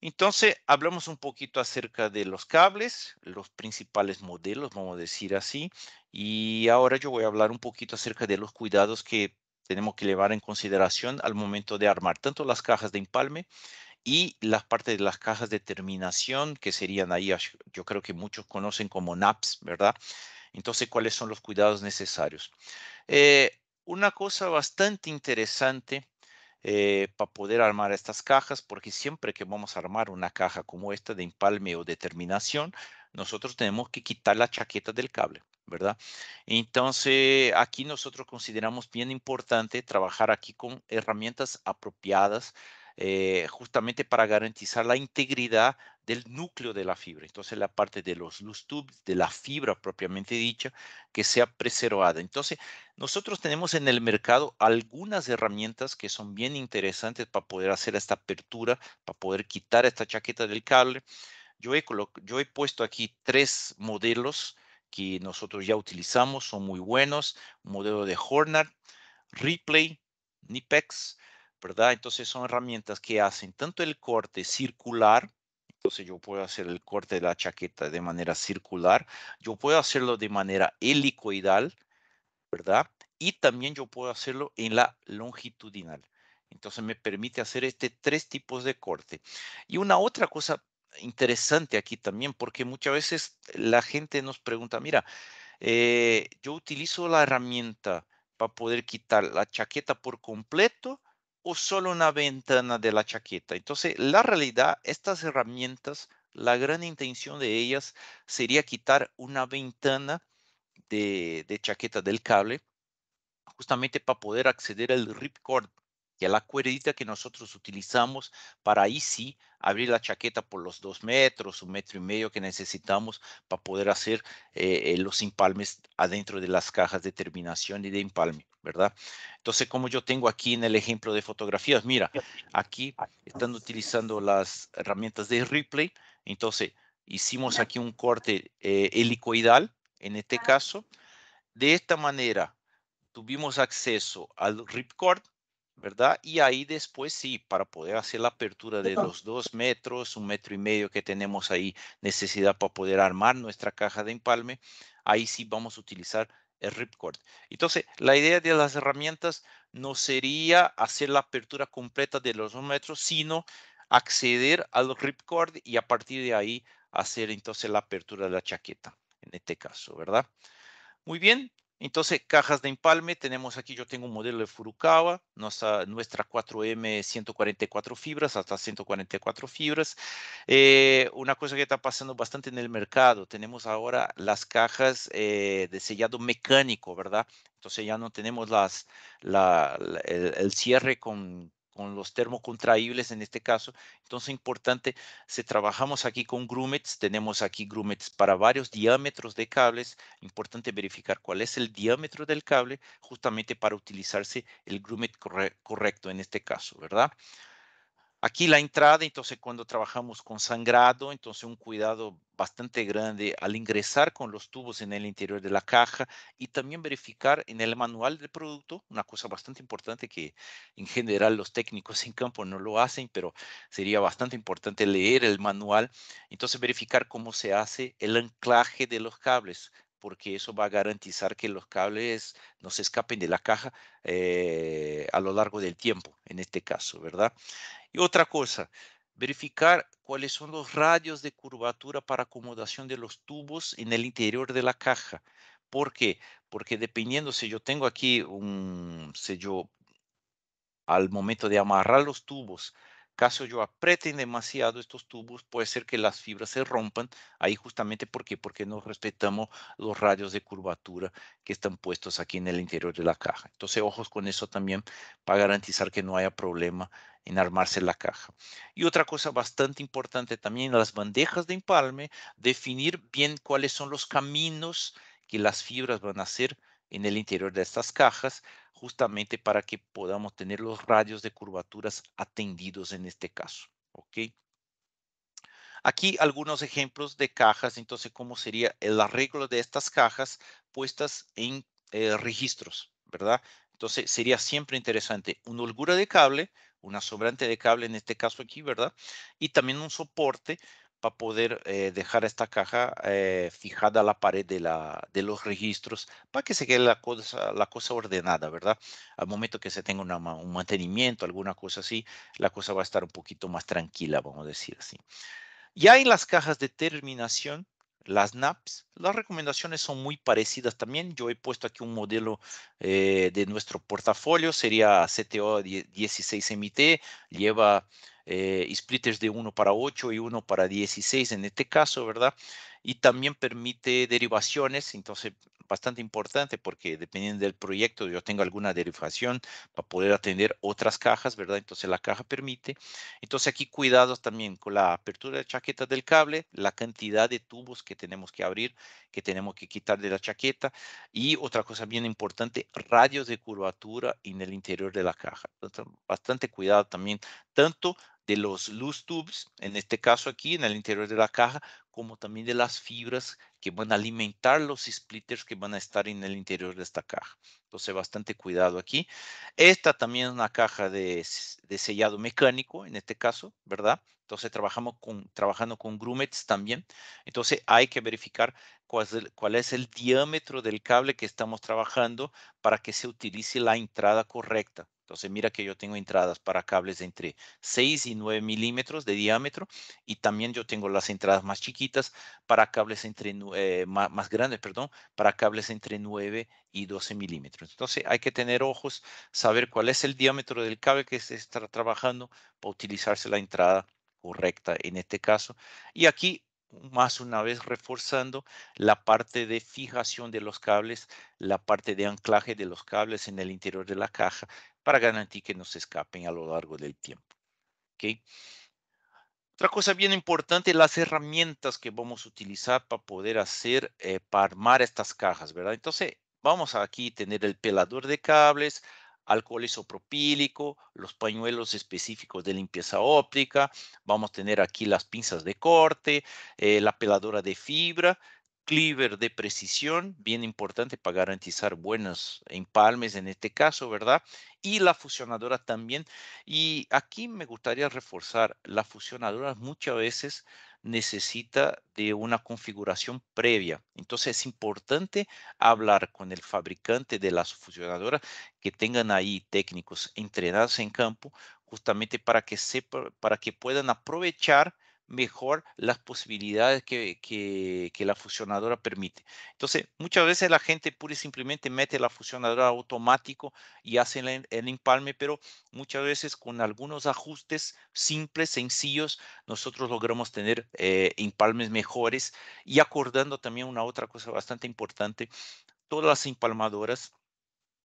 entonces hablamos un poquito acerca de los cables, los principales modelos, vamos a decir así, y ahora yo voy a hablar un poquito acerca de los cuidados que tenemos que llevar en consideración al momento de armar tanto las cajas de empalme y las partes de las cajas de terminación, que serían ahí, yo creo que muchos conocen como NAPs, ¿verdad? Entonces, ¿cuáles son los cuidados necesarios? Eh, una cosa bastante interesante para poder armar estas cajas, porque siempre que vamos a armar una caja como esta de empalme o de terminación, nosotros tenemos que quitar la chaqueta del cable, ¿verdad? Entonces, aquí nosotros consideramos bien importante trabajar aquí con herramientas apropiadas, justamente para garantizar la integridad del núcleo de la fibra. Entonces, la parte de los loose tubes, de la fibra propiamente dicha, que sea preservada. Entonces, nosotros tenemos en el mercado algunas herramientas que son bien interesantes para poder hacer esta apertura, para poder quitar esta chaqueta del cable. Yo he puesto aquí 3 modelos que nosotros ya utilizamos, son muy buenos. Un modelo de Hornet, Replay, Nipex, ¿verdad? Entonces son herramientas que hacen tanto el corte circular, entonces yo puedo hacer el corte de la chaqueta de manera circular, yo puedo hacerlo de manera helicoidal, ¿verdad? Y también yo puedo hacerlo en la longitudinal. Entonces me permite hacer este 3 tipos de corte. Y una otra cosa interesante aquí también, porque muchas veces la gente nos pregunta, mira, yo utilizo la herramienta para poder quitar la chaqueta por completo o solo una ventana de la chaqueta. Entonces, la realidad, estas herramientas, la gran intención de ellas sería quitar una ventana de chaqueta del cable justamente para poder acceder al ripcord, que es la cuerdita que nosotros utilizamos para ahí sí abrir la chaqueta por los 2 metros, 1,5 metros que necesitamos para poder hacer los empalmes adentro de las cajas de terminación y de empalme, ¿verdad? Entonces, como yo tengo aquí en el ejemplo de fotografías, mira, aquí están utilizando las herramientas de Ripley, entonces hicimos aquí un corte helicoidal, en este caso, de esta manera tuvimos acceso al ripcord, ¿verdad? Y ahí después sí, para poder hacer la apertura de los 2 metros, 1,5 metros que tenemos ahí, necesidad para poder armar nuestra caja de empalme, ahí sí vamos a utilizar el ripcord. Entonces, la idea de las herramientas no sería hacer la apertura completa de los 2 metros, sino acceder al ripcord y a partir de ahí hacer entonces la apertura de la chaqueta, en este caso, ¿verdad? Muy bien, entonces cajas de empalme, tenemos aquí, yo tengo un modelo de Furukawa, nuestra 4M 144 fibras, hasta 144 fibras. Una cosa que está pasando bastante en el mercado, tenemos ahora las cajas de sellado mecánico, ¿verdad? Entonces ya no tenemos el cierre con los termocontraíbles en este caso. Entonces, importante, si trabajamos aquí con grummets, tenemos aquí grummets para varios diámetros de cables. Importante verificar cuál es el diámetro del cable justamente para utilizarse el grommet correcto en este caso, ¿verdad? Aquí la entrada, entonces cuando trabajamos con sangrado, entonces un cuidado bastante grande al ingresar con los tubos en el interior de la caja y también verificar en el manual del producto, una cosa bastante importante que en general los técnicos en campo no lo hacen, pero sería bastante importante leer el manual, entonces verificar cómo se hace el anclaje de los cables, porque eso va a garantizar que los cables no se escapen de la caja a lo largo del tiempo, en este caso, ¿verdad? Y otra cosa, verificar cuáles son los radios de curvatura para acomodación de los tubos en el interior de la caja. ¿Por qué? Porque dependiendo si yo tengo aquí si yo al momento de amarrar los tubos, caso yo apriete demasiado estos tubos, puede ser que las fibras se rompan. Ahí justamente porque no respetamos los radios de curvatura que están puestos aquí en el interior de la caja. Entonces, ojos con eso también para garantizar que no haya problema en armarse la caja. Y otra cosa bastante importante también, las bandejas de empalme, definir bien cuáles son los caminos que las fibras van a hacer en el interior de estas cajas justamente para que podamos tener los radios de curvaturas atendidos en este caso. ¿Ok? Aquí algunos ejemplos de cajas, entonces, cómo sería el arreglo de estas cajas puestas en registros, ¿verdad? Entonces, sería siempre interesante una holgura de cable, una sobrante de cable en este caso aquí, ¿verdad? Y también un soporte para poder dejar esta caja fijada a la pared de los registros para que se quede la cosa ordenada, ¿verdad? Al momento que se tenga un mantenimiento, alguna cosa así, la cosa va a estar un poquito más tranquila, vamos a decir así. Ya en las cajas de terminación, las NAPs, las recomendaciones son muy parecidas también. Yo he puesto aquí un modelo de nuestro portafolio, sería CTO 16MT, lleva splitters de 1:8 y 1:16 en este caso, ¿verdad? Y también permite derivaciones, entonces bastante importante porque dependiendo del proyecto yo tengo alguna derivación para poder atender otras cajas, ¿verdad? Entonces la caja permite. Entonces aquí cuidados también con la apertura de chaqueta del cable, la cantidad de tubos que tenemos que abrir, que tenemos que quitar de la chaqueta y otra cosa bien importante, radios de curvatura en el interior de la caja. Entonces, bastante cuidado también, tanto de los loose tubes, en este caso aquí en el interior de la caja, como también de las fibras que van a alimentar los splitters que van a estar en el interior de esta caja. Entonces, bastante cuidado aquí. Esta también es una caja de sellado mecánico, en este caso, ¿verdad? Entonces trabajando con grumetes también. Entonces hay que verificar cuál es el diámetro del cable que estamos trabajando para que se utilice la entrada correcta. Entonces mira que yo tengo entradas para cables de entre 6 y 9 milímetros de diámetro y también yo tengo las entradas más chiquitas para cables más grandes, perdón, para cables entre 9 y 12 milímetros. Entonces hay que tener ojos, saber cuál es el diámetro del cable que se está trabajando para utilizarse la entrada correcta en este caso. Y aquí, más una vez reforzando la parte de fijación de los cables, la parte de anclaje de los cables en el interior de la caja para garantizar que no se escapen a lo largo del tiempo. ¿Ok? Otra cosa bien importante, las herramientas que vamos a utilizar para poder hacer, para armar estas cajas, ¿verdad? Entonces, vamos a aquí tener el pelador de cables, alcohol isopropílico, los pañuelos específicos de limpieza óptica, vamos a tener aquí las pinzas de corte, la peladora de fibra, cleaver de precisión, bien importante para garantizar buenos empalmes en este caso, ¿verdad? Y la fusionadora también y aquí me gustaría reforzar, la fusionadora muchas veces necesita de una configuración previa. Entonces es importante hablar con el fabricante de las fusionadoras que tengan ahí técnicos entrenados en campo, justamente para que puedan aprovechar mejor las posibilidades que la fusionadora permite. Entonces, muchas veces la gente pura y simplemente mete la fusionadora automático y hace el empalme, pero muchas veces con algunos ajustes simples, sencillos, nosotros logramos tener empalmes mejores y acordando también una otra cosa bastante importante, todas las empalmadoras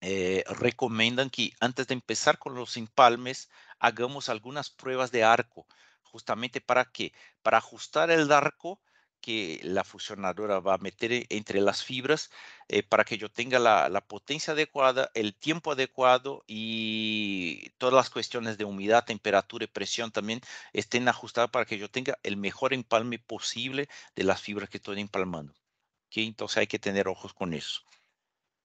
recomiendan que antes de empezar con los empalmes hagamos algunas pruebas de arco, justamente para qué, para ajustar el arco que la fusionadora va a meter entre las fibras para que yo tenga la potencia adecuada, el tiempo adecuado y todas las cuestiones de humedad, temperatura y presión también estén ajustadas para que yo tenga el mejor empalme posible de las fibras que estoy empalmando. ¿Ok? Entonces hay que tener ojos con eso.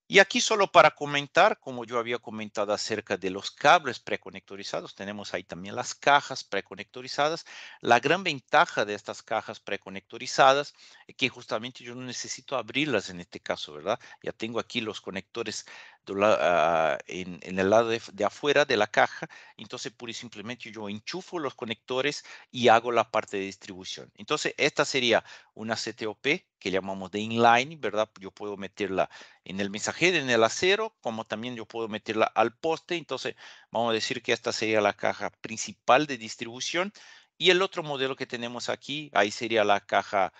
Y aquí solo para comentar, como yo había comentado acerca de los cables preconectorizados, tenemos ahí también las cajas preconectorizadas. La gran ventaja de estas cajas preconectorizadas es que justamente yo no necesito abrirlas en este caso, ¿verdad? Ya tengo aquí los conectores en el lado de afuera de la caja, entonces pura y simplemente yo enchufo los conectores y hago la parte de distribución. Entonces, esta sería una CTOP que llamamos de inline, ¿verdad? Yo puedo meterla en el mensajero, en el acero, como también yo puedo meterla al poste. Entonces, vamos a decir que esta sería la caja principal de distribución. Y el otro modelo que tenemos aquí, ahí sería la caja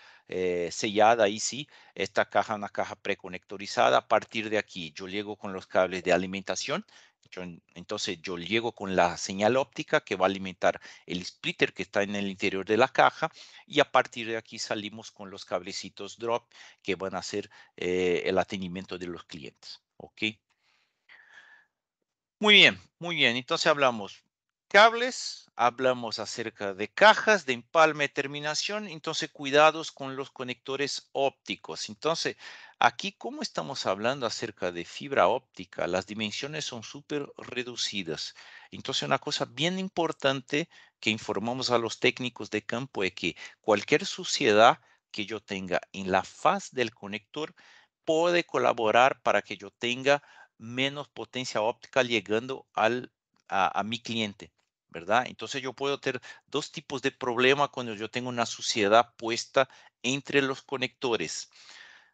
sellada, ahí sí, esta caja, una caja preconectorizada. A partir de aquí, yo llego con los cables de alimentación. Entonces, yo llego con la señal óptica que va a alimentar el splitter que está en el interior de la caja. Y a partir de aquí salimos con los cablecitos drop que van a ser el atendimiento de los clientes. ¿Ok? Muy bien, muy bien. Entonces hablamos cables, hablamos acerca de cajas de empalme, terminación. Entonces, cuidados con los conectores ópticos. Entonces, aquí, como estamos hablando acerca de fibra óptica, las dimensiones son súper reducidas. Entonces, una cosa bien importante que informamos a los técnicos de campo es que cualquier suciedad que yo tenga en la faz del conector puede colaborar para que yo tenga menos potencia óptica llegando a mi cliente. ¿verdad? Entonces yo puedo tener dos tipos de problema cuando yo tengo una suciedad puesta entre los conectores.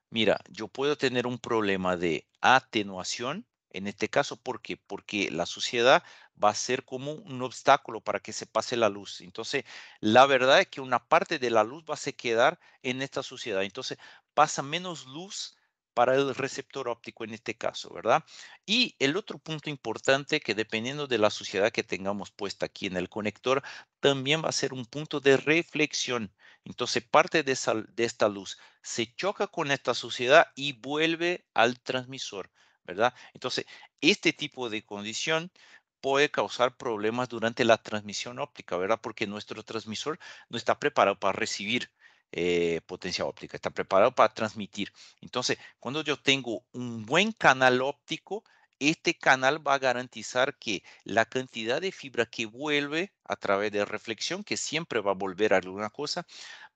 Mira, yo puedo tener un problema de atenuación. En este caso, ¿por qué? Porque la suciedad va a ser como un obstáculo para que se pase la luz. Entonces, la verdad es que una parte de la luz va a se quedar en esta suciedad. Entonces, pasa menos luz para el receptor óptico en este caso, ¿verdad? Y el otro punto importante que dependiendo de la suciedad que tengamos puesta aquí en el conector, también va a ser un punto de reflexión. Entonces, parte de esta luz se choca con esta suciedad y vuelve al transmisor, ¿verdad? Entonces, este tipo de condición puede causar problemas durante la transmisión óptica, ¿verdad? Porque nuestro transmisor no está preparado para recibir potencia óptica, está preparado para transmitir. Entonces, cuando yo tengo un buen canal óptico, este canal va a garantizar que la cantidad de fibra que vuelve a través de reflexión, que siempre va a volver a alguna cosa,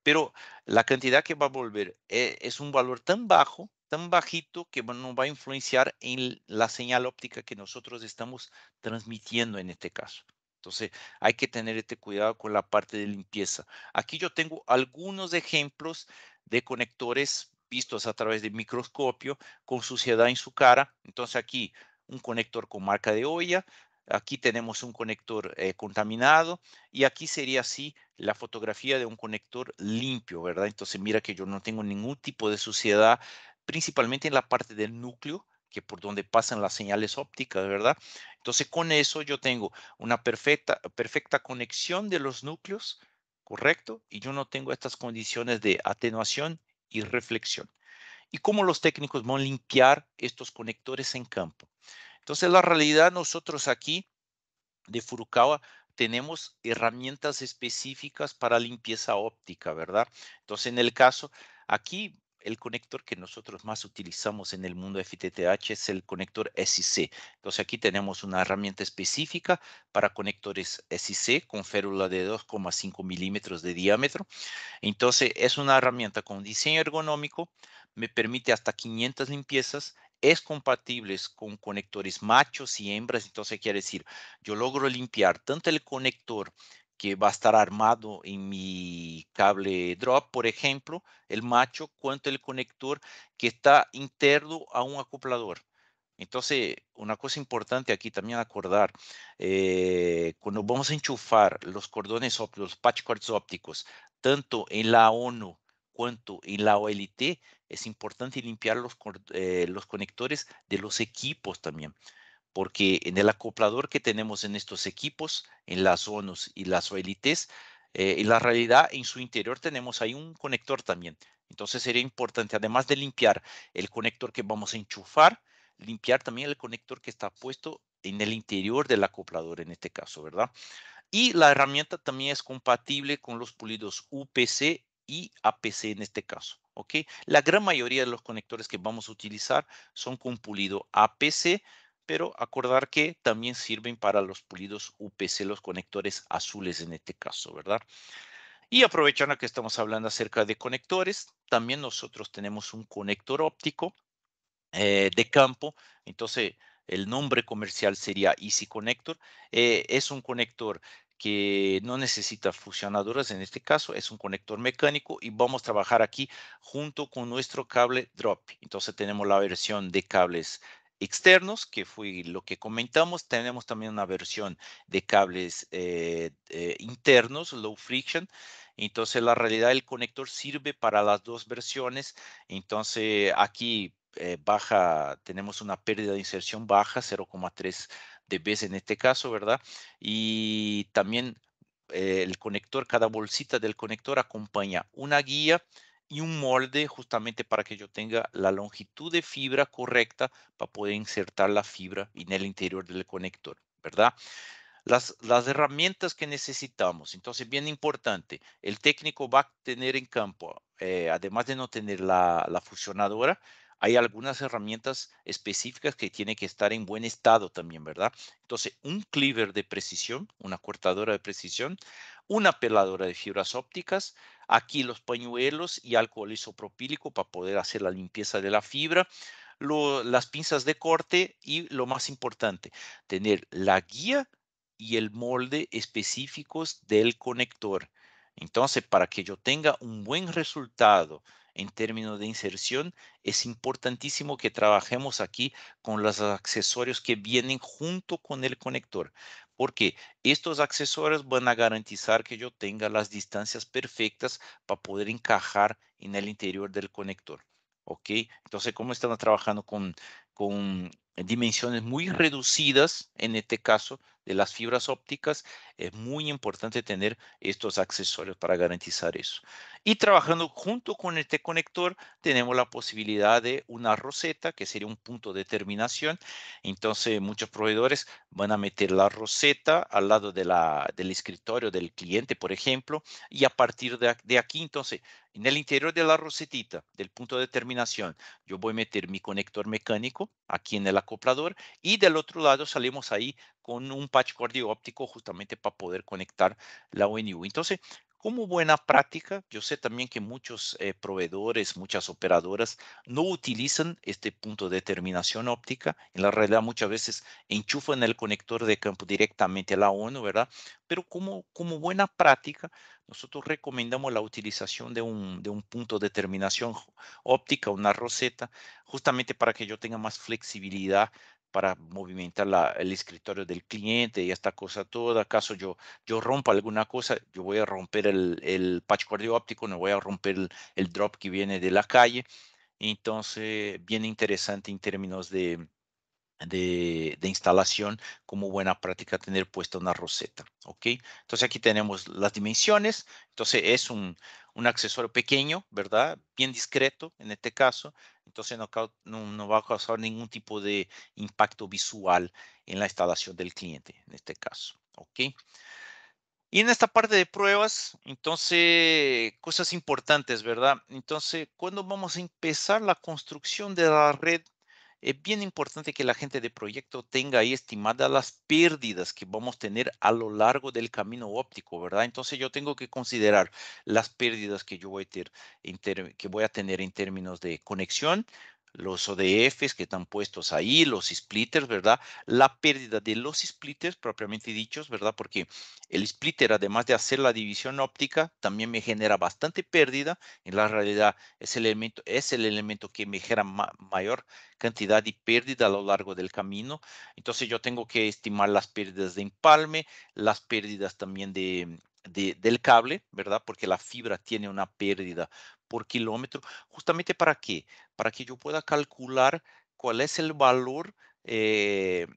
pero la cantidad que va a volver es un valor tan bajo, tan bajito, que no va a influenciar en la señal óptica que nosotros estamos transmitiendo en este caso. Entonces, hay que tener este cuidado con la parte de limpieza. Aquí yo tengo algunos ejemplos de conectores vistos a través del microscopio con suciedad en su cara. Entonces, aquí un conector con marca de olla. Aquí tenemos un conector contaminado y aquí sería así la fotografía de un conector limpio, ¿verdad? Entonces mira que yo no tengo ningún tipo de suciedad, principalmente en la parte del núcleo, que por donde pasan las señales ópticas, ¿verdad? Entonces con eso yo tengo una perfecta conexión de los núcleos, ¿correcto? Y yo no tengo estas condiciones de atenuación y reflexión. ¿Y cómo los técnicos van a limpiar estos conectores en campo? Entonces la realidad nosotros aquí de Furukawa tenemos herramientas específicas para limpieza óptica, ¿verdad? Entonces, en el caso, aquí el conector que nosotros más utilizamos en el mundo FTTH es el conector SIC. Entonces, aquí tenemos una herramienta específica para conectores SIC con férula de 2,5 milímetros de diámetro. Entonces, es una herramienta con diseño ergonómico, me permite hasta 500 limpiezas, es compatible con conectores machos y hembras, entonces quiere decir, yo logro limpiar tanto el conector que va a estar armado en mi cable drop, por ejemplo, el macho, cuanto el conector que está interno a un acoplador. Entonces, una cosa importante aquí también acordar, cuando vamos a enchufar los cordones ópticos, los patch cords ópticos, tanto en la ONU cuanto en la OLT, es importante limpiar los conectores de los equipos también, porque en el acoplador que tenemos en estos equipos, en las ONUs y las OLTs, en la realidad en su interior tenemos ahí un conector también. Entonces sería importante, además de limpiar el conector que vamos a enchufar, limpiar también el conector que está puesto en el interior del acoplador en este caso, ¿verdad? Y la herramienta también es compatible con los pulidos UPC y APC en este caso. ¿Ok? La gran mayoría de los conectores que vamos a utilizar son con pulido APC, pero acordar que también sirven para los pulidos UPC, los conectores azules en este caso, ¿verdad? Y aprovechando que estamos hablando acerca de conectores, también nosotros tenemos un conector óptico de campo. Entonces, el nombre comercial sería Easy Connector. Es un conector que no necesita fusionadoras, en este caso es un conector mecánico y vamos a trabajar aquí junto con nuestro cable drop. Entonces tenemos la versión de cables externos, que fue lo que comentamos. Tenemos también una versión de cables internos, low friction. Entonces la realidad el conector sirve para las dos versiones. Entonces aquí baja, tenemos una pérdida de inserción baja, 0,3 dB en este caso, ¿verdad? Y también el conector, cada bolsita del conector acompaña una guía y un molde justamente para que yo tenga la longitud de fibra correcta para poder insertar la fibra en el interior del conector, ¿verdad? Las herramientas que necesitamos. Entonces, bien importante, el técnico va a tener en campo, además de no tener la fusionadora, hay algunas herramientas específicas que tiene que estar en buen estado también, ¿verdad? Entonces, un cleaver de precisión, una cortadora de precisión, una peladora de fibras ópticas, aquí los pañuelos y alcohol isopropílico para poder hacer la limpieza de la fibra, las pinzas de corte y lo más importante, tener la guía y el molde específicos del conector. Entonces, para que yo tenga un buen resultado en términos de inserción, es importantísimo que trabajemos aquí con los accesorios que vienen junto con el conector, porque estos accesorios van a garantizar que yo tenga las distancias perfectas para poder encajar en el interior del conector. ¿Ok? Entonces, como estamos trabajando con dimensiones muy reducidas, en este caso, de las fibras ópticas, es muy importante tener estos accesorios para garantizar eso. Y trabajando junto con este conector, tenemos la posibilidad de una roseta, que sería un punto de terminación. Entonces, muchos proveedores van a meter la roseta al lado del escritorio del cliente, por ejemplo, y a partir de aquí, entonces, en el interior de la rosetita, del punto de terminación, yo voy a meter mi conector mecánico aquí en el acoplador y del otro lado salimos ahí con un patch cord óptico justamente para poder conectar la ONU. Entonces, como buena práctica, yo sé también que muchos proveedores, muchas operadoras no utilizan este punto de terminación óptica. En la realidad, muchas veces enchufan el conector de campo directamente a la ONU, ¿verdad? Pero como buena práctica, nosotros recomendamos la utilización de un punto de terminación óptica, una roseta, justamente para que yo tenga más flexibilidad para movimentar el escritorio del cliente y esta cosa toda. Acaso yo rompa alguna cosa, yo voy a romper el patch cord óptico, no voy a romper el drop que viene de la calle. Entonces, bien interesante en términos de instalación, como buena práctica tener puesta una roseta, ¿ok? Entonces aquí tenemos las dimensiones, entonces es un accesorio pequeño, ¿verdad? Bien discreto en este caso, entonces no va a causar ningún tipo de impacto visual en la instalación del cliente, en este caso, ¿ok? Y en esta parte de pruebas, entonces, cosas importantes, ¿verdad? Entonces, cuando vamos a empezar la construcción de la red, es bien importante que la gente de proyecto tenga ahí estimadas las pérdidas que vamos a tener a lo largo del camino óptico, ¿verdad? Entonces, yo tengo que considerar las pérdidas que yo voy a tener, que voy a tener en términos de conexión, los ODFs que están puestos ahí, los splitters, ¿verdad? La pérdida de los splitters propiamente dichos, ¿verdad? Porque el splitter, además de hacer la división óptica, también me genera bastante pérdida. En la realidad, es el elemento que me genera mayor cantidad de pérdida a lo largo del camino. Entonces, yo tengo que estimar las pérdidas de empalme, las pérdidas también del cable, ¿verdad? Porque la fibra tiene una pérdida por kilómetro. ¿Justamente para qué? Para que yo pueda calcular cuál es el valor eh,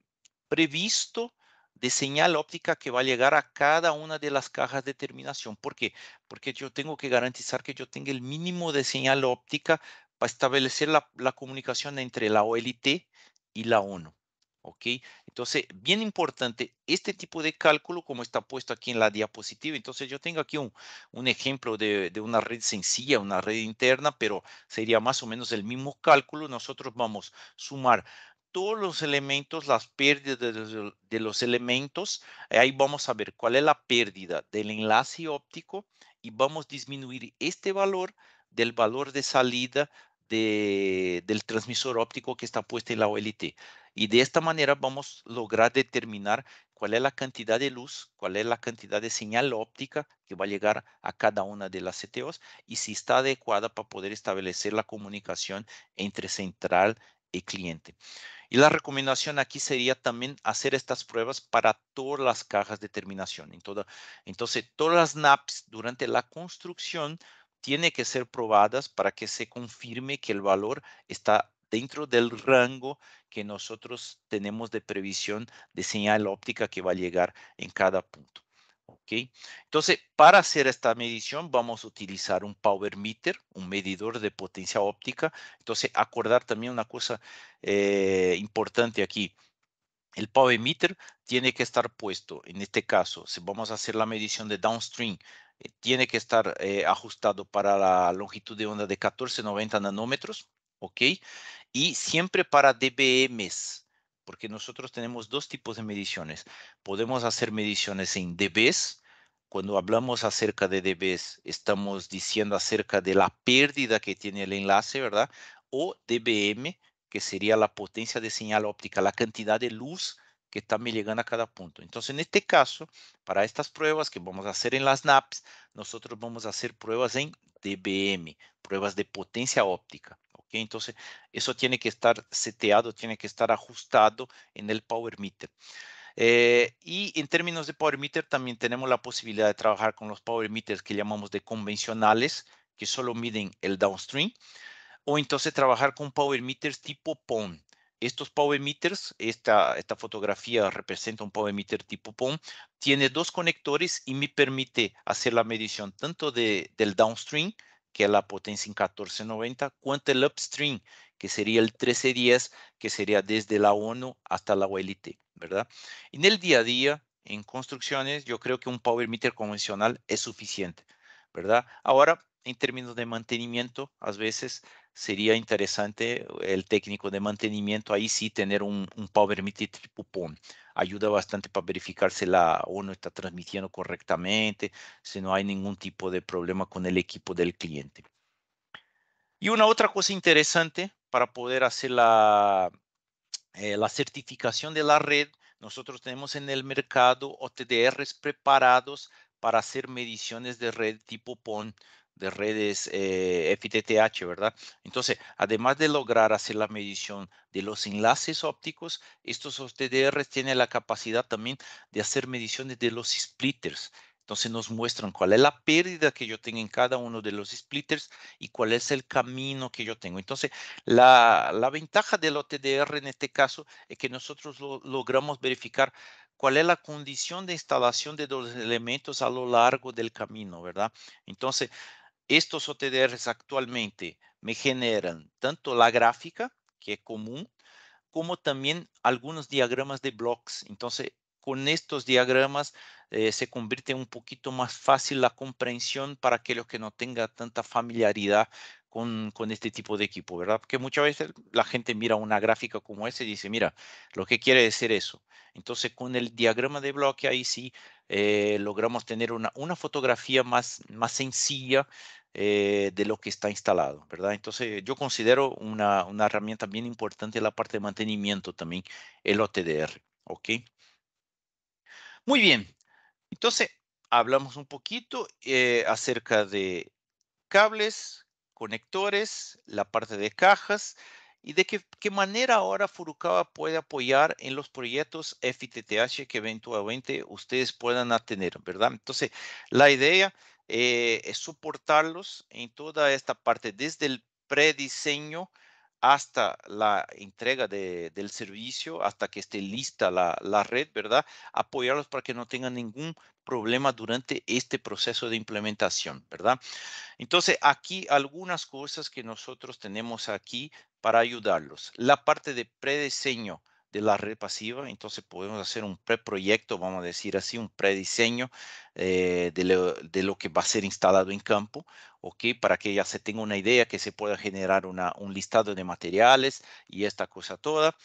previsto de señal óptica que va a llegar a cada una de las cajas de terminación. ¿Por qué? Porque yo tengo que garantizar que yo tenga el mínimo de señal óptica para establecer la comunicación entre la OLT y la ONU. ¿Ok? Entonces, bien importante, este tipo de cálculo, como está puesto aquí en la diapositiva. Entonces, yo tengo aquí un ejemplo de una red sencilla, una red interna, pero sería más o menos el mismo cálculo. Nosotros vamos a sumar todos los elementos, las pérdidas de los elementos. Ahí vamos a ver cuál es la pérdida del enlace óptico y vamos a disminuir este valor del valor de salida del transmisor óptico que está puesto en la OLT. Y de esta manera vamos a lograr determinar cuál es la cantidad de luz, cuál es la cantidad de señal óptica que va a llegar a cada una de las CTOs y si está adecuada para poder establecer la comunicación entre central y cliente. Y la recomendación aquí sería también hacer estas pruebas para todas las cajas de terminación. Entonces, todas las NAPs durante la construcción tienen que ser probadas para que se confirme que el valor está dentro del rango que nosotros tenemos de previsión de señal óptica que va a llegar en cada punto. ¿Ok? Entonces, para hacer esta medición vamos a utilizar un power meter, un medidor de potencia óptica. Entonces, acordar también una cosa importante aquí. El power meter tiene que estar puesto, en este caso, si vamos a hacer la medición de downstream, tiene que estar ajustado para la longitud de onda de 1490 nanómetros, ¿ok? Y siempre para dBms, porque nosotros tenemos dos tipos de mediciones. Podemos hacer mediciones en dBs. Cuando hablamos acerca de dBs, estamos diciendo acerca de la pérdida que tiene el enlace, ¿verdad? O dBm, que sería la potencia de señal óptica, la cantidad de luz que está me llegando a cada punto. Entonces, en este caso, para estas pruebas que vamos a hacer en las NAPs, nosotros vamos a hacer pruebas en dBm, pruebas de potencia óptica. ¿Ok? Entonces, eso tiene que estar seteado, tiene que estar ajustado en el Power Meter. Y en términos de Power Meter, también tenemos la posibilidad de trabajar con los Power Meters que llamamos de convencionales, que solo miden el downstream, o entonces trabajar con Power Meters tipo PON. Estos Power Meters, esta fotografía representa un Power Meter tipo PON, tiene dos conectores y me permite hacer la medición tanto del downstream, que es la potencia en 1490, cuanto el upstream, que sería el 1310, que sería desde la ONU hasta la OLT, ¿verdad? En el día a día, en construcciones, yo creo que un Power Meter convencional es suficiente, ¿verdad? Ahora, en términos de mantenimiento, a veces sería interesante el técnico de mantenimiento, ahí sí tener un Power Meter tipo PON. Ayuda bastante para verificar si la ONU está transmitiendo correctamente, si no hay ningún tipo de problema con el equipo del cliente. Y una otra cosa interesante para poder hacer la certificación de la red, nosotros tenemos en el mercado OTDRs preparados para hacer mediciones de red tipo PON, de redes FTTH, ¿verdad? Entonces, además de lograr hacer la medición de los enlaces ópticos, estos OTDRs tienen la capacidad también de hacer mediciones de los splitters. Entonces nos muestran cuál es la pérdida que yo tengo en cada uno de los splitters y cuál es el camino que yo tengo. Entonces, la ventaja del OTDR en este caso es que nosotros logramos verificar cuál es la condición de instalación de los elementos a lo largo del camino, ¿verdad? Entonces, estos OTDRs actualmente me generan tanto la gráfica, que es común, como también algunos diagramas de blocks. Entonces, con estos diagramas se convierte un poquito más fácil la comprensión para aquellos que no tengan tanta familiaridad con este tipo de equipo, ¿verdad? Porque muchas veces la gente mira una gráfica como esa y dice, mira, lo que quiere decir eso. Entonces, con el diagrama de bloque, ahí sí logramos tener una fotografía más sencilla de lo que está instalado, ¿verdad? Entonces, yo considero una herramienta bien importante en la parte de mantenimiento también, el OTDR, ¿ok? Muy bien, entonces, hablamos un poquito acerca de cables, conectores, la parte de cajas y de qué manera ahora Furukawa puede apoyar en los proyectos FTTH que eventualmente ustedes puedan tener, ¿verdad? Entonces, la idea es soportarlos en toda esta parte, desde el prediseño hasta la entrega del servicio, hasta que esté lista la red, ¿verdad? Apoyarlos para que no tengan ningún problema durante este proceso de implementación, ¿verdad? Entonces, aquí algunas cosas que nosotros tenemos aquí para ayudarlos. La parte de prediseño de la red pasiva, entonces podemos hacer un preproyecto, vamos a decir así, un prediseño de lo que va a ser instalado en campo, ¿ok? Para que ya se tenga una idea, que se pueda generar un listado de materiales y esta cosa toda.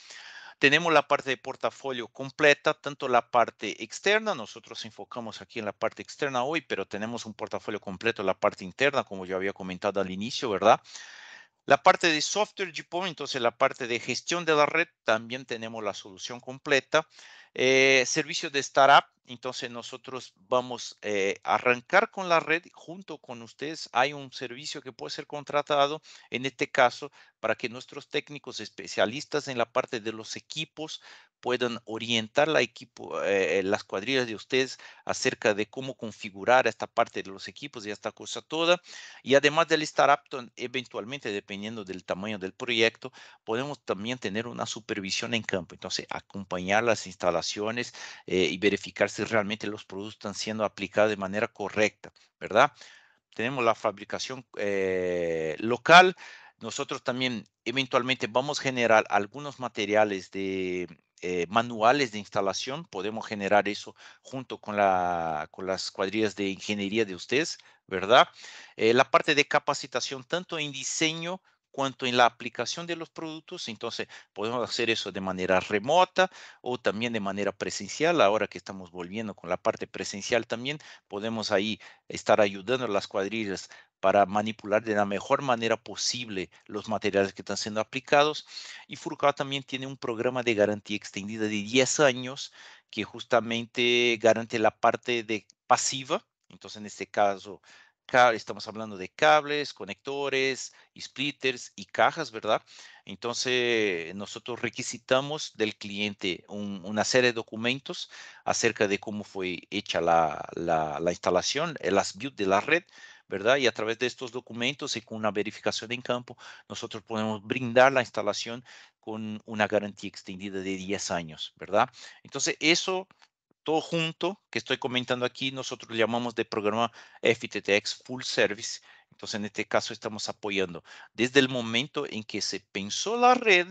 Tenemos la parte de portafolio completa, tanto la parte externa, nosotros enfocamos aquí en la parte externa hoy, pero tenemos un portafolio completo en la parte interna, como yo había comentado al inicio, ¿verdad? La parte de software GPON, entonces la parte de gestión de la red, también tenemos la solución completa. Servicio de startup, entonces nosotros vamos a arrancar con la red junto con ustedes. Hay un servicio que puede ser contratado en este caso para que nuestros técnicos especialistas en la parte de los equipos puedan orientar las cuadrillas de ustedes acerca de cómo configurar esta parte de los equipos y esta cosa toda. Y además del startup, eventualmente, dependiendo del tamaño del proyecto, podemos también tener una supervisión en campo. Entonces, acompañar las instalaciones y verificar si realmente los productos están siendo aplicados de manera correcta, ¿verdad? Tenemos la fabricación local. Nosotros también eventualmente vamos a generar algunos materiales de manuales de instalación. Podemos generar eso junto con las cuadrillas de ingeniería de ustedes, ¿verdad? La parte de capacitación, tanto en diseño cuanto en la aplicación de los productos. Entonces, podemos hacer eso de manera remota o también de manera presencial. Ahora que estamos volviendo con la parte presencial también, podemos ahí estar ayudando a las cuadrillas para manipular de la mejor manera posible los materiales que están siendo aplicados. Y Furukawa también tiene un programa de garantía extendida de 10 años que justamente garantiza la parte de pasiva. Entonces, en este caso, estamos hablando de cables, conectores, splitters y cajas, ¿verdad? Entonces, nosotros requisitamos del cliente una serie de documentos acerca de cómo fue hecha la instalación, las builds de la red, ¿verdad? Y a través de estos documentos y con una verificación en campo, nosotros podemos brindar la instalación con una garantía extendida de 10 años, ¿verdad? Entonces, eso todo junto que estoy comentando aquí, nosotros lo llamamos de programa FTTX Full Service. Entonces, en este caso, estamos apoyando desde el momento en que se pensó la red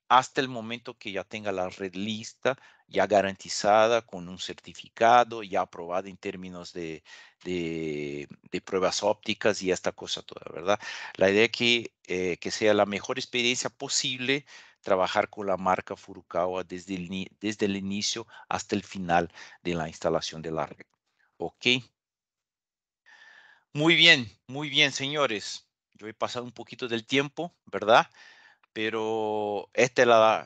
hasta el momento que ya tenga la red lista, ya garantizada con un certificado, ya aprobada en términos de pruebas ópticas y esta cosa toda, ¿verdad? La idea es que sea la mejor experiencia posible trabajar con la marca Furukawa desde el inicio hasta el final de la instalación de la red. ¿Ok? Muy bien, señores. Yo he pasado un poquito del tiempo, ¿verdad? Pero esta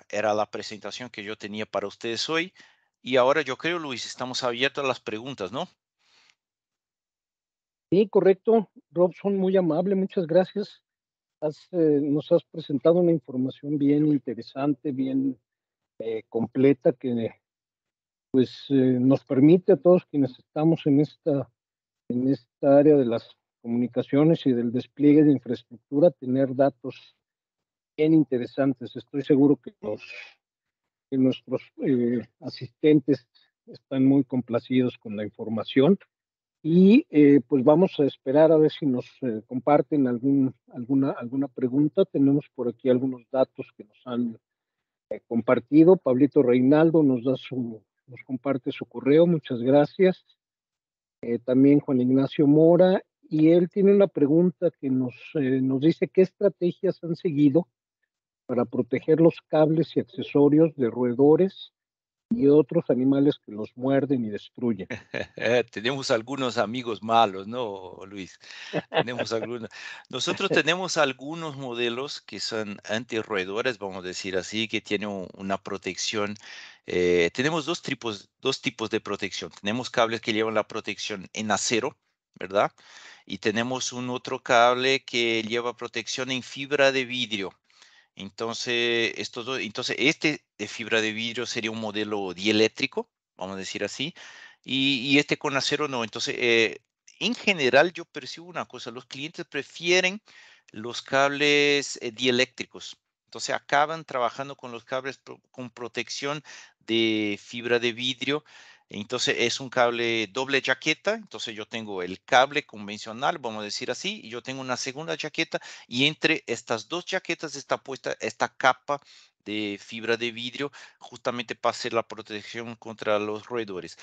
era la presentación que yo tenía para ustedes hoy. Y ahora yo creo, Luis, estamos abiertos a las preguntas, ¿no? Sí, correcto. Robson, muy amable, muchas gracias. Nos has presentado una información bien interesante, bien completa, que nos permite a todos quienes estamos en esta área de las comunicaciones y del despliegue de infraestructura tener datos bien interesantes. Estoy seguro que nuestros asistentes están muy complacidos con la información. Y pues vamos a esperar a ver si nos comparten alguna pregunta. Tenemos por aquí algunos datos que nos han compartido. Pablito Reinaldo nos comparte su correo, muchas gracias. También Juan Ignacio Mora, y él tiene una pregunta que nos dice qué estrategias han seguido para proteger los cables y accesorios de roedores y otros animales que los muerden y destruyen. Tenemos algunos amigos malos, ¿no, Luis? Tenemos algunos. Nosotros tenemos algunos modelos que son antirroedores, vamos a decir así, que tienen una protección. Tenemos dos tipos de protección. Tenemos cables que llevan la protección en acero, ¿verdad? Y tenemos un otro cable que lleva protección en fibra de vidrio. Entonces, este de fibra de vidrio sería un modelo dieléctrico, vamos a decir así, y este con acero no. Entonces, en general yo percibo una cosa, los clientes prefieren los cables dieléctricos. Entonces acaban trabajando con los cables con protección de fibra de vidrio. Entonces es un cable doble jaqueta. Entonces yo tengo el cable convencional, vamos a decir así, y yo tengo una segunda jaqueta y entre estas dos jaquetas está puesta esta capa de fibra de vidrio justamente para hacer la protección contra los roedores.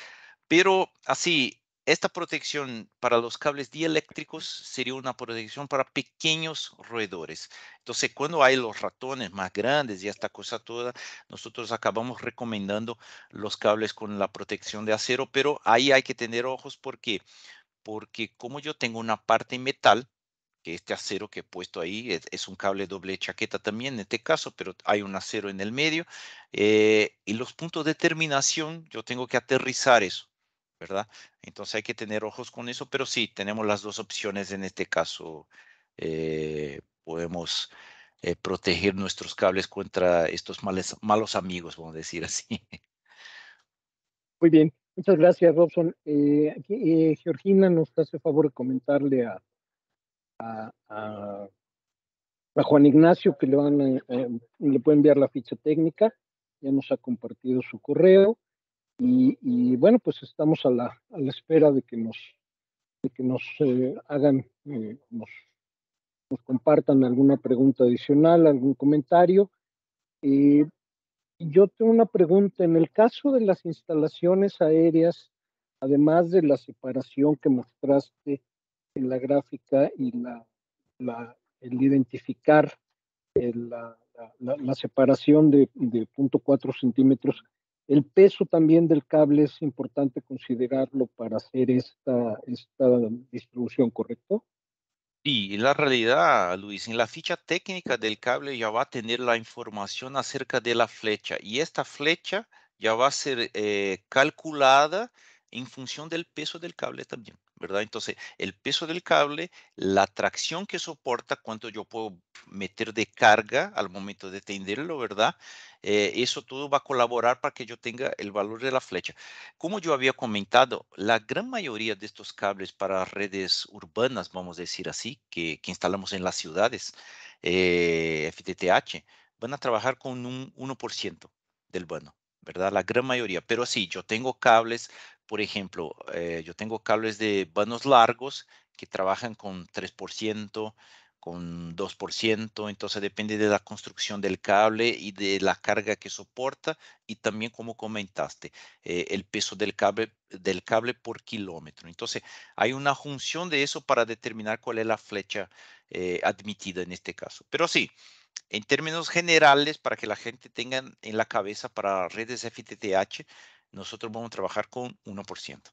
Pero así, esta protección para los cables dieléctricos sería una protección para pequeños roedores. Entonces, cuando hay los ratones más grandes y esta cosa toda, nosotros acabamos recomendando los cables con la protección de acero, pero ahí hay que tener ojos porque como yo tengo una parte en metal, que este acero que he puesto ahí es un cable doble chaqueta también en este caso, pero hay un acero en el medio. Y los puntos de terminación, yo tengo que aterrizar eso, ¿verdad? Entonces hay que tener ojos con eso, pero sí, tenemos las dos opciones en este caso. Podemos proteger nuestros cables contra estos malos amigos, vamos a decir así. Muy bien, muchas gracias, Robson. Aquí, Georgina nos hace favor de comentarle a, a Juan Ignacio que le puede enviar la ficha técnica. Ya nos ha compartido su correo y bueno, pues estamos a la espera de que nos hagan, nos compartan alguna pregunta adicional, algún comentario. Eh, Yo tengo una pregunta. En el caso de las instalaciones aéreas, además de la separación que mostraste en la gráfica y el identificar la separación de 0.4 centímetros, el peso también del cable es importante considerarlo para hacer esta distribución, ¿correcto? Sí, en la realidad, Luis, en la ficha técnica del cable ya va a tener la información acerca de la flecha y esta flecha ya va a ser calculada en función del peso del cable también, ¿verdad? Entonces, el peso del cable, la tracción que soporta, cuánto yo puedo meter de carga al momento de tenderlo, ¿verdad? Eso todo va a colaborar para que yo tenga el valor de la flecha. Como yo había comentado, la gran mayoría de estos cables para redes urbanas, vamos a decir así, que instalamos en las ciudades, FTTH, van a trabajar con un 1% del vano, ¿verdad? La gran mayoría. Pero sí, yo tengo cables, por ejemplo, yo tengo cables de vanos largos que trabajan con 3%, con 2%, entonces depende de la construcción del cable y de la carga que soporta y también como comentaste el peso del cable por kilómetro. Entonces, hay una función de eso para determinar cuál es la flecha admitida en este caso. Pero sí, en términos generales, para que la gente tenga en la cabeza para redes FTTH, nosotros vamos a trabajar con 1%.